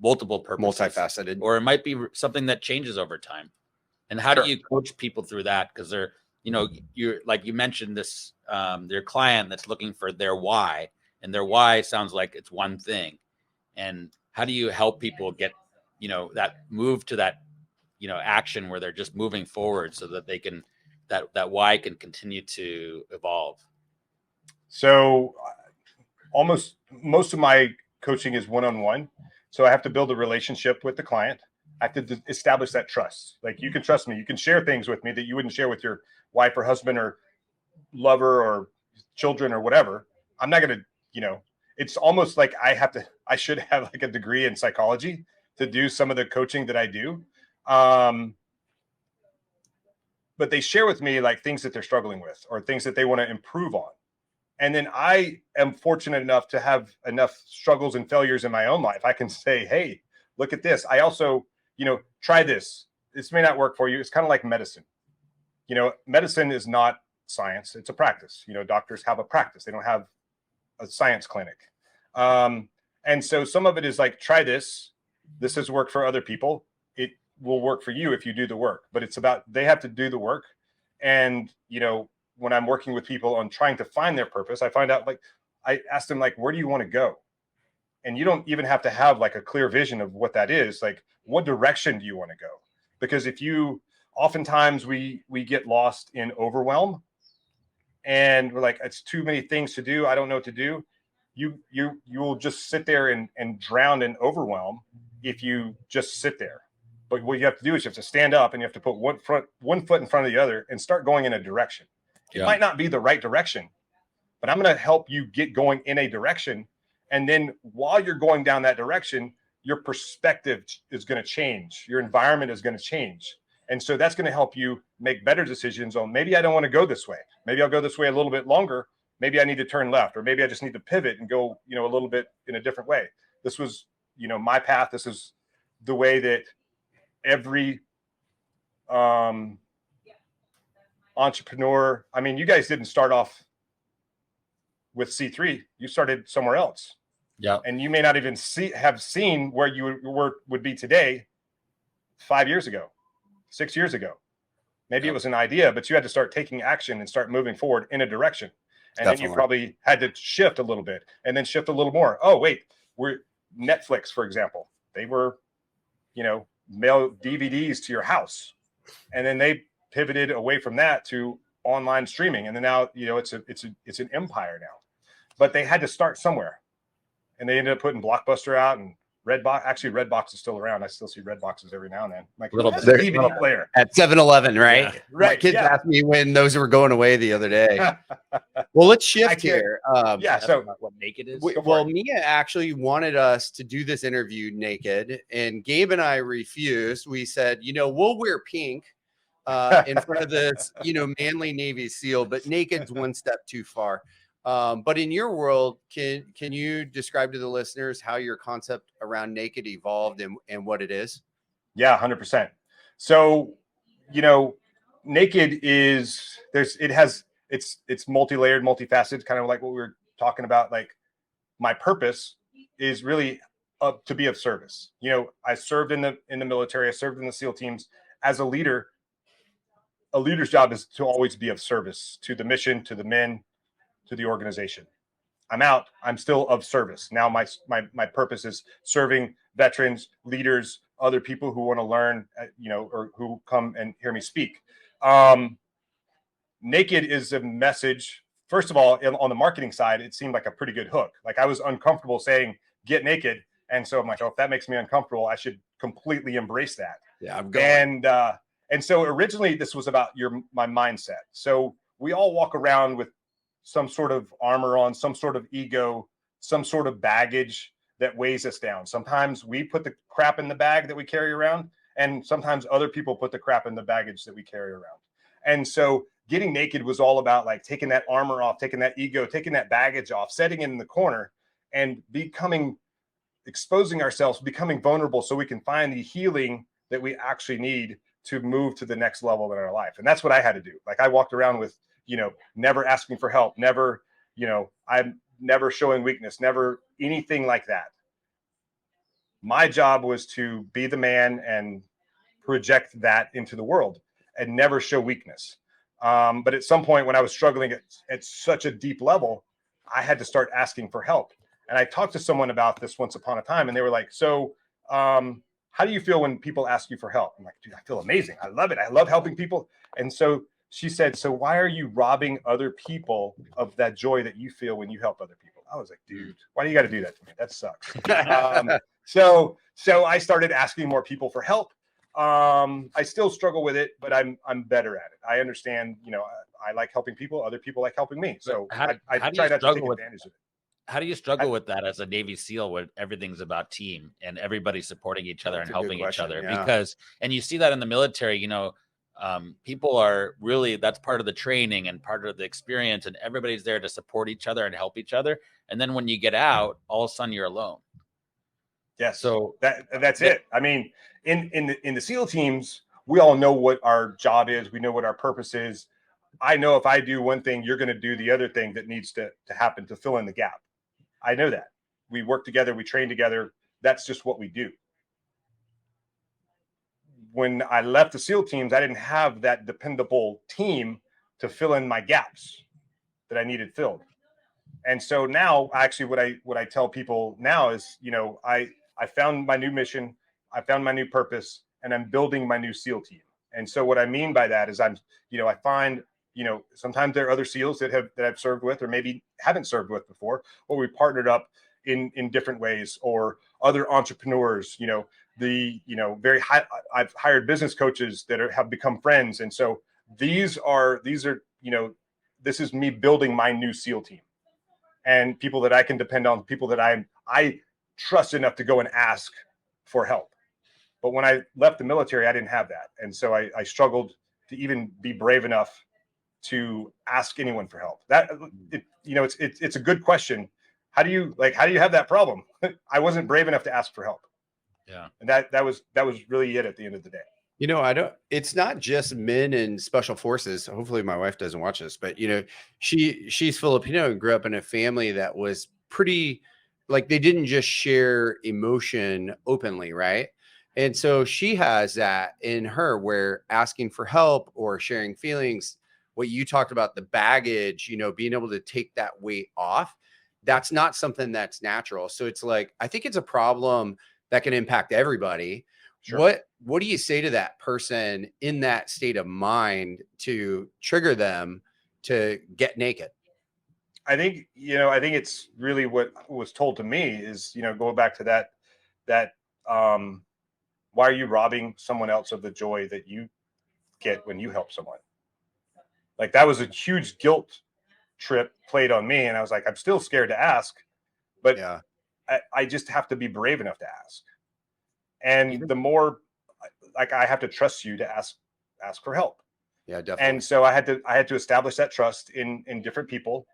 multiple purposes. Multifaceted. Or it might be something that changes over time. And how do you coach people through that? Because they're, you're like you mentioned this, their client that's looking for their why, and their why sounds like it's one thing. And how do you help people get, that move to that, action where they're just moving forward so that they can, that why can continue to evolve? So almost most of my coaching is one-on-one. So I have to build a relationship with the client. I have to establish that trust. Like, you can trust me. You can share things with me that you wouldn't share with your wife or husband or lover or children or whatever. I'm not going to, it's almost like I should have like a degree in psychology to do some of the coaching that I do. But they share with me like things that they're struggling with or things that they want to improve on. And then I am fortunate enough to have enough struggles and failures in my own life. I can say, hey, look at this. I also, try this. This may not work for you. It's kind of like medicine. Medicine is not science. It's a practice. Doctors have a practice. They don't have a science clinic. And so some of it is like, try this. This has worked for other people. It will work for you if you do the work. But it's about, they have to do the work. And, when I'm working with people on trying to find their purpose, I find out, like, I ask them, like, where do you want to go? And you don't even have to have like a clear vision of what that is. Like, what direction do you want to go? Because oftentimes we get lost in overwhelm, and we're like, it's too many things to do. I don't know what to do. You will just sit there and drown in overwhelm if you just sit there. But what you have to do is you have to stand up and you have to put one foot in front of the other and start going in a direction. It might not be the right direction, but I'm going to help you get going in a direction. And then while you're going down that direction, your perspective is going to change. Your environment is going to change. And so that's going to help you make better decisions on, maybe I don't want to go this way. Maybe I'll go this way a little bit longer. Maybe I need to turn left, or maybe I just need to pivot and go, a little bit in a different way. This was, my path. This is the way that every entrepreneur, I mean, you guys didn't start off with C3. You started somewhere else. Yeah. And you may not even have seen where you would be today 5 years ago, 6 years ago. Maybe it was an idea, but you had to start taking action and start moving forward in a direction. And then you probably had to shift a little bit and then shift a little more. Oh, wait, we're Netflix, for example. They were, mail DVDs to your house. And then they pivoted away from that to online streaming. And then now, it's an empire now. But they had to start somewhere. And they ended up putting Blockbuster out and Redbox. Actually, Redbox is still around. I still see Redboxes every now and then. Like, little bit. DVD player at 7-Eleven, right? Yeah, right. My kids asked me when those were going away the other day. Well, let's shift here. So what Naked is. Well, Mia actually wanted us to do this interview naked, and Gabe and I refused. We said, we'll wear pink in front of this, manly Navy SEAL, but naked's one step too far. But in your world, can you describe to the listeners how your concept around naked evolved and what it is? Yeah, 100%. So, naked is it's multi-layered, multifaceted, kind of like what we were talking about. Like, my purpose is really to be of service. I served in the military. I served in the SEAL teams. As a leader, a leader's job is to always be of service to the mission, to the men, to the organization. I'm out. I'm still of service. Now my purpose is serving veterans, leaders, other people who want to learn, or who come and hear me speak. Naked is a message. First of all, on the marketing side, it seemed like a pretty good hook. Like I was uncomfortable saying get naked. And so I'm like, oh, if that makes me uncomfortable, I should completely embrace that. Yeah, I'm going. And so originally this was about my mindset. So we all walk around with some sort of armor on, some sort of ego, some sort of baggage that weighs us down. Sometimes we put the crap in the bag that we carry around, and sometimes other people put the crap in the baggage that we carry around. And so getting naked was all about like taking that armor off, taking that ego, taking that baggage off, setting it in the corner, and exposing ourselves, becoming vulnerable so we can find the healing that we actually need to move to the next level in our life. And that's what I had to do. Like I walked around with, never asking for help, never, I'm never showing weakness, never anything like that. My job was to be the man and project that into the world and never show weakness. But at some point when I was struggling at such a deep level, I had to start asking for help. And I talked to someone about this once upon a time, and they were like, so how do you feel when people ask you for help? I'm like, dude, I feel amazing. I love it. I love helping people. And so she said, so why are you robbing other people of that joy that you feel when you help other people? I was like, dude, why do you got to do that to me? That sucks. So I started asking more people for help. I still struggle with it, but I'm better at it. I understand, I like helping people. Other people like helping me. So I try not to take advantage of it. How do you struggle with that as a Navy SEAL when everything's about team and everybody supporting each other and helping each other? Yeah. Because, and you see that in the military, people are really, that's part of the training and part of the experience, and everybody's there to support each other and help each other. And then when you get out, all of a sudden you're alone. Yes. So that's it. I mean, in the SEAL teams, we all know what our job is. We know what our purpose is. I know if I do one thing, you're going to do the other thing that needs to happen to fill in the gap. I know that. We work together. We train together. That's just what we do. When I left the SEAL teams, I didn't have that dependable team to fill in my gaps that I needed filled. And so now, actually, what I tell people now is, I found my new mission, I found my new purpose, and I'm building my new SEAL team. And so what I mean by that is I find, sometimes there are other SEALs that I've served with or maybe haven't served with before, or we partnered up in different ways, or other entrepreneurs, very high. I've hired business coaches that have become friends. And so these are, this is me building my new SEAL team, and people that I can depend on, people that I trust enough to go and ask for help. But when I left the military, I didn't have that. And so I struggled to even be brave enough to ask anyone for help. It's a good question. How do you have that problem? I wasn't brave enough to ask for help. Yeah. And that was really it at the end of the day. It's not just men in special forces. Hopefully my wife doesn't watch this, but she's Filipino and grew up in a family that was pretty, like, they didn't just share emotion openly. Right. And so she has that in her, where asking for help or sharing feelings, what you talked about, the baggage, being able to take that weight off, that's not something that's natural. So it's like, I think it's a problem that can impact everybody. Sure. What do you say to that person in that state of mind to trigger them to get naked? I think it's really what was told to me is, go back to that, why are you robbing someone else of the joy that you get when you help someone? Like, that was a huge guilt trip played on me. And I was like, I'm still scared to ask, but yeah. I just have to be brave enough to ask. And the more, like, I have to trust you to ask for help. Yeah, definitely. And so I had to establish that trust in different people.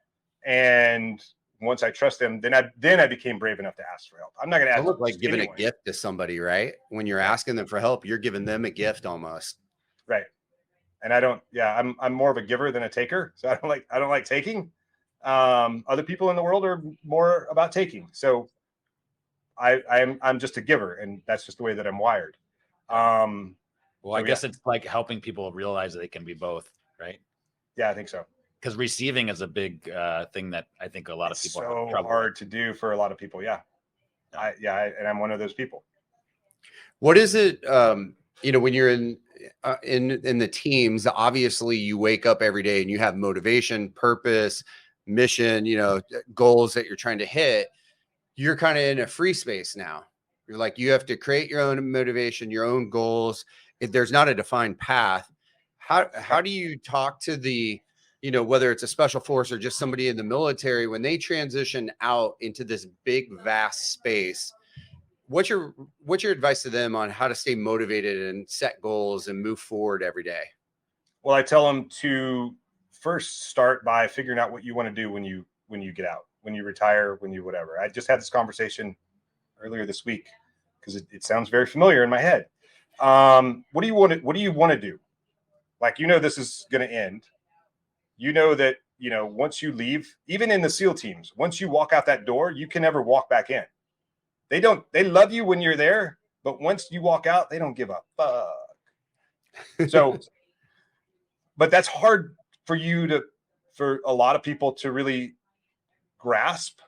And once I trust them, then I became brave enough to ask for help. I'm not going to ask. Look like giving a gift to somebody, right? When you're asking them for help, you're giving them a gift almost. Right. And I'm more of a giver than a taker. So I don't like taking. Other people in the world are more about taking. So I'm just a giver, and that's just the way that I'm wired. Well, I guess it's like helping people realize that they can be both, right? Yeah, I think so. Because receiving is a big thing that I think a lot of people have trouble with. So hard to do for a lot of people. Yeah. And I'm one of those people. What is it? When you're in in the teams, obviously you wake up every day and you have motivation, purpose, mission, goals that you're trying to hit. You're kind of in a free space now. You're like, you have to create your own motivation, your own goals. If there's not a defined path, how do you talk to the, whether it's a special force or just somebody in the military, when they transition out into this big, vast space? What's your advice to them on how to stay motivated and set goals and move forward every day? Well, I tell them to first start by figuring out what you want to do when you get out, when you retire, when you whatever. I just had this conversation earlier this week because it sounds very familiar in my head. What do you want to do? Like, this is going to end. That, once you leave, even in the SEAL teams, once you walk out that door, you can never walk back in. They love you when you're there, but once you walk out, they don't give a fuck. So, but that's hard for a lot of people to really grasp.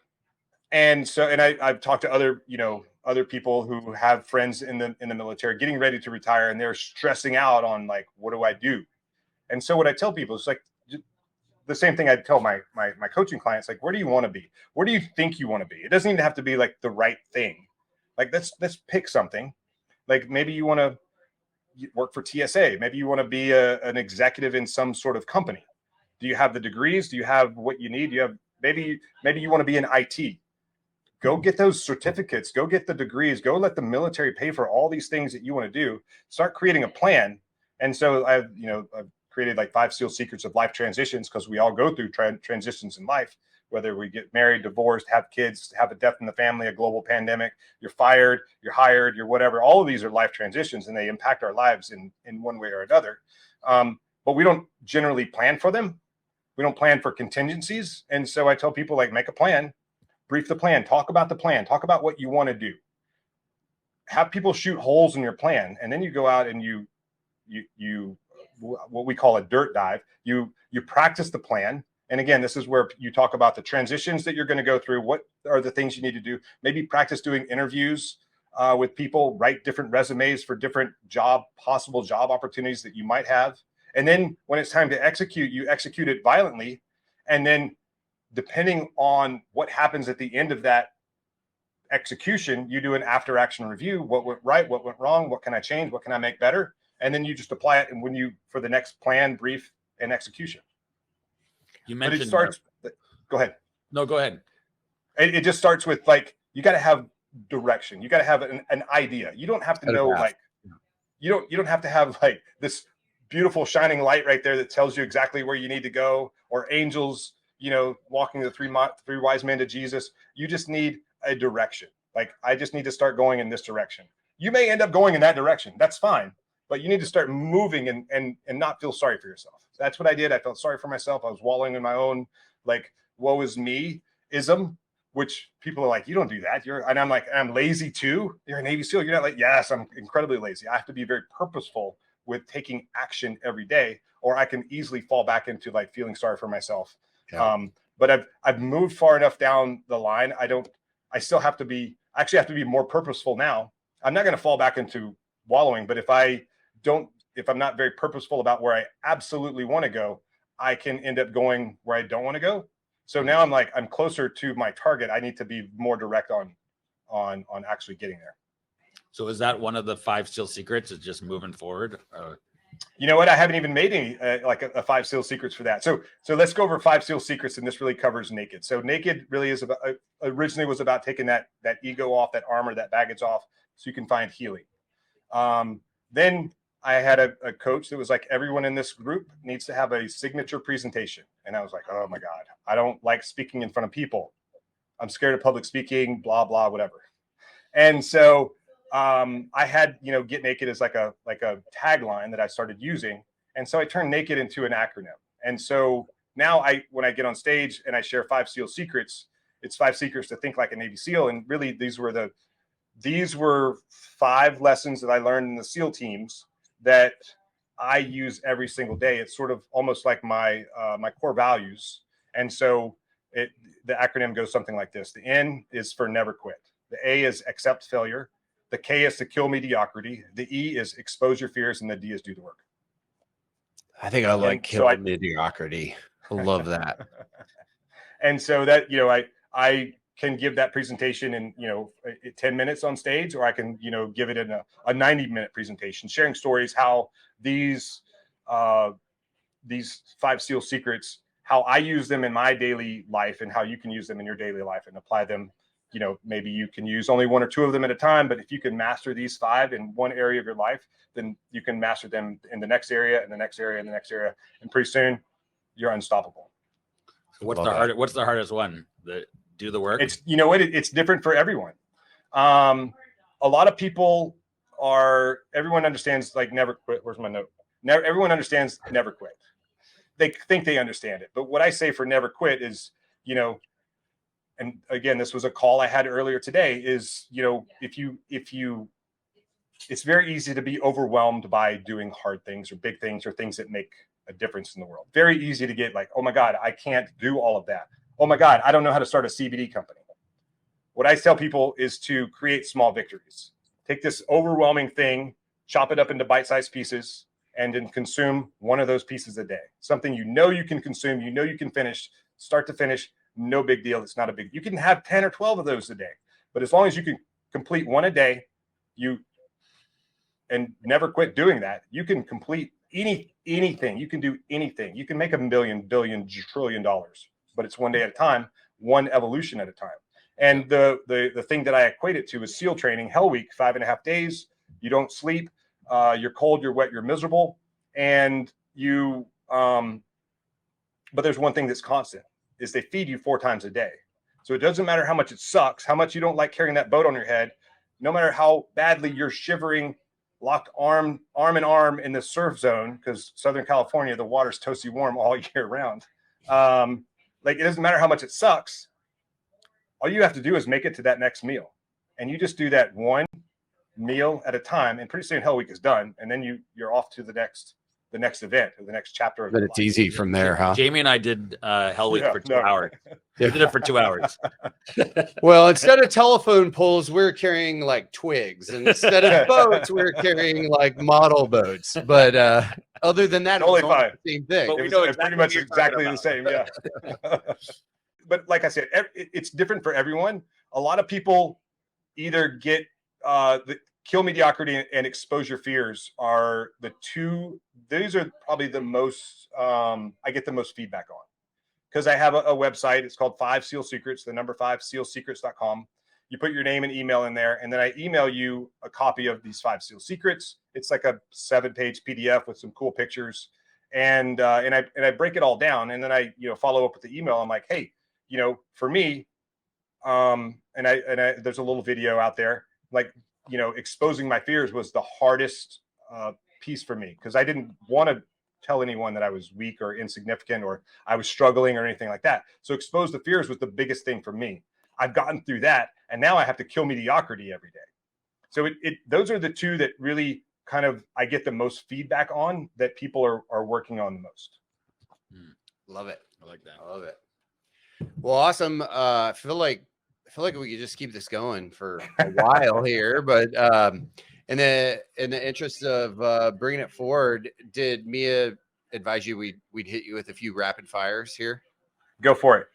And so, and I've talked to other people who have friends in the military getting ready to retire, and they're stressing out on like, what do I do? And so what I tell people is like the same thing I'd tell my coaching clients, like, where do you want to be? Where do you think you want to be? It doesn't even have to be like the right thing. Like, let's pick something. Like, maybe you want to work for TSA. Maybe you want to be an executive in some sort of company. Do you have the degrees? Do you have what you need? Do you have, maybe you want to be in IT. Go get those certificates. Go get the degrees. Go let the military pay for all these things that you want to do. Start creating a plan. And so I've created like 5 SEAL secrets of life transitions, because we all go through transitions in life, whether we get married, divorced, have kids, have a death in the family, a global pandemic, you're fired, you're hired, you're whatever. All of these are life transitions, and they impact our lives in one way or another. But we don't generally plan for them. We don't plan for contingencies. And so I tell people, like, make a plan, brief the plan, talk about the plan, talk about what you want to do. Have people shoot holes in your plan, and then you go out and you what we call a dirt dive. You practice the plan. And again, this is where you talk about the transitions that you're going to go through. What are the things you need to do? Maybe practice doing interviews with people, write different resumes for different possible job opportunities that you might have. And then when it's time to execute, you execute it violently. And then depending on what happens at the end of that execution, you do an after action review. What went right? What went wrong? What can I change? What can I make better? And then you just apply it. And for the next plan, brief, and execution. You mentioned, but it starts. Go ahead. No, go ahead. It just starts with, like, you got to have direction. You got to have an idea. You don't have to know, like, you don't have to have like this beautiful shining light right there that tells you exactly where you need to go, or angels, walking the three wise men to Jesus. You just need a direction. Like, I just need to start going in this direction. You may end up going in that direction. That's fine. But you need to start moving and not feel sorry for yourself. That's what I did. I felt sorry for myself. I was wallowing in my own, like, woe is me-ism, which people are like, you don't do that. And I'm like, I'm lazy too. You're a Navy SEAL. You're not like, yes, I'm incredibly lazy. I have to be very purposeful with taking action every day, or I can easily fall back into like feeling sorry for myself. Yeah. But I've moved far enough down the line. I still have to be more purposeful now. I'm not going to fall back into wallowing, but if I'm not very purposeful about where I absolutely want to go, I can end up going where I don't want to go. So now I'm closer to my target. I need to be more direct on actually getting there. So is that one of the 5 SEAL secrets, is just moving forward? You know what? I haven't even made any like a 5 SEAL secrets for that. So let's go over 5 SEAL secrets, and this really covers Naked. So Naked really is originally was about taking that ego off, that armor, that baggage off, so you can find healing. Then I had a coach that was like, everyone in this group needs to have a signature presentation. And I was like, oh my God, I don't like speaking in front of people. I'm scared of public speaking, blah, blah, whatever. And so I had, Get Naked as like a tagline that I started using. And so I turned Naked into an acronym. And so now when I get on stage and I share 5 SEAL secrets, it's 5 secrets to think like a Navy SEAL. And really, these were 5 lessons that I learned in the SEAL teams that I use every single day. It's sort of almost like my core values. And so the acronym goes something like this. The N is for never quit. The A is accept failure. The K is to kill mediocrity. The E is expose your fears, and the D is do the work. I think I like so kill mediocrity. I love that. And so that, I can give that presentation in, 10 minutes on stage, or I can, give it in a 90-minute presentation, sharing stories, how these 5 SEAL secrets, how I use them in my daily life and how you can use them in your daily life and apply them. Maybe you can use only 1 or 2 of them at a time, but if you can master these 5 in one area of your life, then you can master them in the next area and the next area and the next area. And pretty soon you're unstoppable. What's the hardest one? Do the work? It's, it's different for everyone. A lot of people everyone understands like never quit. Where's my note? Everyone understands never quit. They think they understand it. But what I say for never quit is, and again, this was a call I had earlier today, is, it's very easy to be overwhelmed by doing hard things or big things or things that make a difference in the world. Very easy to get like, oh my God, I can't do all of that. Oh my God, I don't know how to start a CBD company. What I tell people is to create small victories. Take this overwhelming thing, chop it up into bite-sized pieces, and then consume 1 of those pieces a day. Something you can consume, you can finish, start to finish, no big deal. It's not a big, you can have 10 or 12 of those a day, but as long as you can complete 1 a day, and never quit doing that, you can complete anything. You can do anything. You can make $1 million, billion, trillion dollars, but it's 1 day at a time, 1 evolution at a time. And the thing that I equate it to is SEAL training, Hell Week, 5.5 days. You don't sleep. You're cold, you're wet, you're miserable. And but there's one thing that's constant, is they feed you 4 times a day. So it doesn't matter how much it sucks, how much you don't like carrying that boat on your head, no matter how badly you're shivering, locked arm in arm in the surf zone, because Southern California, the water's toasty warm all year round. Like, it doesn't matter how much it sucks. All you have to do is make it to that next meal. And you just do that 1 meal at a time. And pretty soon Hell Week is done. And then you're off to the next event or the next chapter of But it's easy from there, huh? Jamie and I did Hell Week for 2 hours. We did it for 2 hours. Well, instead of telephone poles, we're carrying like twigs. And instead of boats, we're carrying like model boats. But other than that, totally fine. The same thing. But we It know was pretty much exactly the same. Yeah. But like I said, it's different for everyone. A lot of people either get the kill mediocrity and expose your fears are the 2. These are probably the most I get the most feedback on, because I have a website. It's called 5 SEAL Secrets, the number 5 SEALsecrets.com. You put your name and email in there, and then I email you a copy of these 5 SEAL Secrets. It's like a 7-page PDF with some cool pictures, and I break it all down, and then I follow up with the email. I'm like, hey, for me, and there's a little video out there, like, exposing my fears was the hardest piece for me, because I didn't want to tell anyone that I was weak or insignificant or I was struggling or anything like that. So expose the fears was the biggest thing for me. I've gotten through that, and now I have to kill mediocrity every day. So those are the 2 that really kind of I get the most feedback on, that people are working on the most. Love it. I like that. I love it. Well, awesome. I feel like we could just keep this going for a while here, but in the interest of bringing it forward, did Mia advise you we'd hit you with a few rapid fires here? Go for it.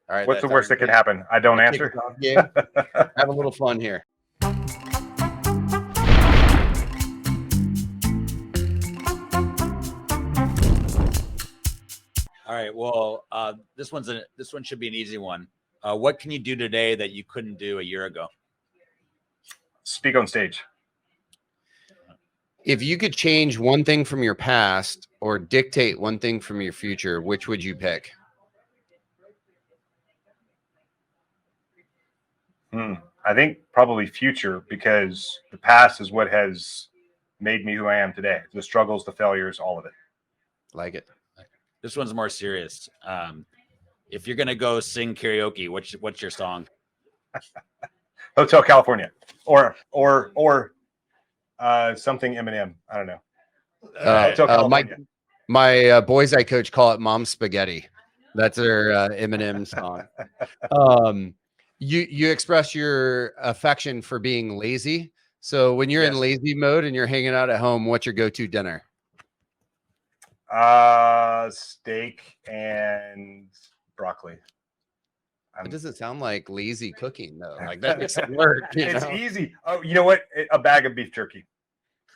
All right. What's the worst that could happen? I don't answer. Have a little fun here. All right. Well, this one should be an easy one. What can you do today that you couldn't do a year ago? Speak on stage. If you could change one thing from your past or dictate one thing from your future, which would you pick? I think probably future, because the past is what has made me who I am today. The struggles, the failures, all of it. Like it. This one's more serious. If you're gonna go sing karaoke, what's your song? Hotel California, or something Eminem. I don't know. Hotel California. My boys I coach call it Mom Spaghetti. That's their Eminem song. You express your affection for being lazy. So when you're in Yes. lazy mode and you're hanging out at home, what's your go-to dinner? Steak and broccoli. It doesn't sound like lazy cooking though. Like that takes some work. It's easy. Oh, you know what? A bag of beef jerky.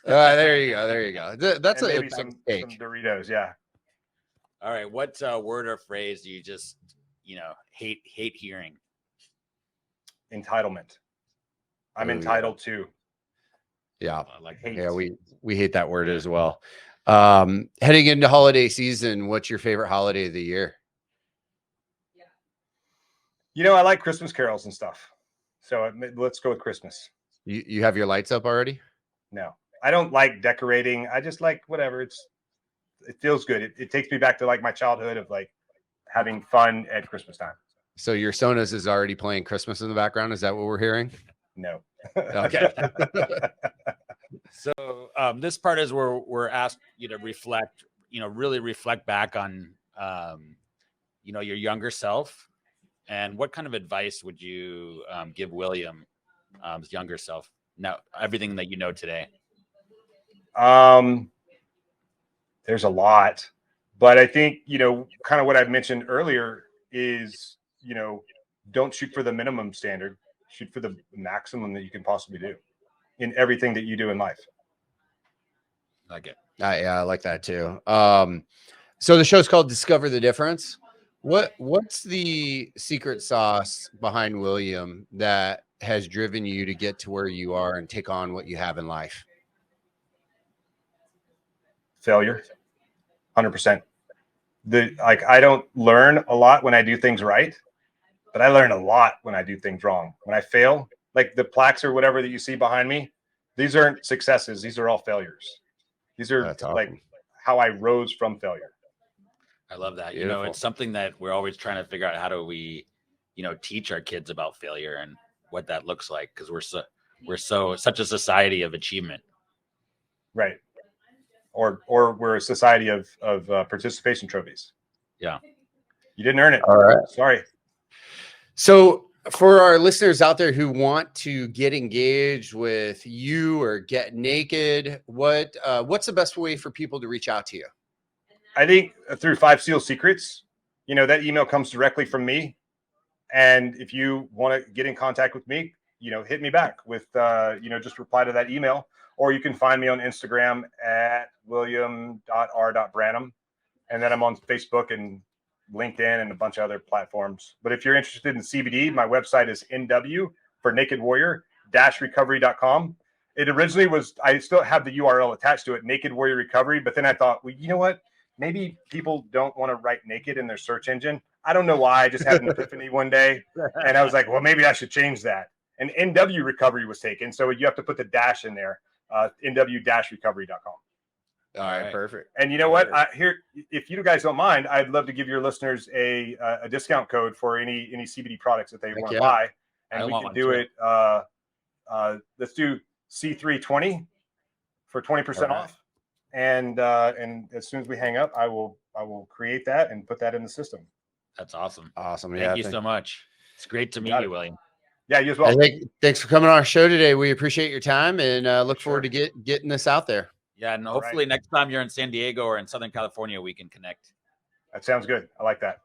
There you go. There you go. That's And a maybe some Doritos. Yeah. All right. What word or phrase do you just, hate hearing? Entitlement. I'm entitled to. Yeah. Like hate. Yeah, we hate that word as well. Heading into holiday season, what's your favorite holiday of the year? I like Christmas carols and stuff. So let's go with Christmas. You have your lights up already? No, I don't like decorating. I just like whatever. It feels good. It takes me back to like my childhood of like having fun at Christmas time. So your Sonos is already playing Christmas in the background. Is that what we're hearing? No. Okay. So this part is where we're asked you to reflect, really reflect back on, your younger self. And what kind of advice would you give William, his younger self, now everything that you know today? There's a lot, but I think, kind of what I mentioned earlier is, don't shoot for the minimum standard, shoot for the maximum that you can possibly do in everything that you do in life. Like it. Yeah, I like that too. So the show's called Discover the Difference. What's the secret sauce behind William that has driven you to get to where you are and take on what you have in life? Failure. 100%. I don't learn a lot when I do things right, but I learn a lot when I do things wrong. When I fail, like the plaques or whatever that you see behind me, these aren't successes. These are all failures. These are like how I rose from failure. I love that. Beautiful. It's something that we're always trying to figure out. How do we, teach our kids about failure and what that looks like? Because we're such a society of achievement. Right. Or we're a society of participation trophies. Yeah. You didn't earn it. All right. Sorry. So for our listeners out there who want to get engaged with you or Get Naked, what's the best way for people to reach out to you? I think through 5 Seal Secrets, that email comes directly from me. And if you want to get in contact with me, hit me back with, just reply to that email, or you can find me on Instagram at william.r.branum. And then I'm on Facebook and LinkedIn and a bunch of other platforms. But if you're interested in CBD, my website is NW for NakedWarrior-recovery.com. It originally was, I still have the URL attached to it, Naked Warrior Recovery. But then I thought, well, you know what? Maybe people don't want to write naked in their search engine. I don't know why. I just had an epiphany one day. And I was like, well, maybe I should change that. And NW Recovery was taken. So you have to put the dash in there, NW-recovery.com. All right, perfect. And you know what? If you guys don't mind, I'd love to give your listeners a discount code for any CBD products that they want to buy. And we can do it. Let's do C320 for 20% off. And as soon as we hang up, I will create that and put that in the system. That's awesome. Awesome. Thank you so much. It's great to meet you, William. Yeah, you as well. Thanks for coming on our show today. We appreciate your time and look forward to getting this out there. Yeah, and hopefully next time you're in San Diego or in Southern California, we can connect. That sounds good. I like that.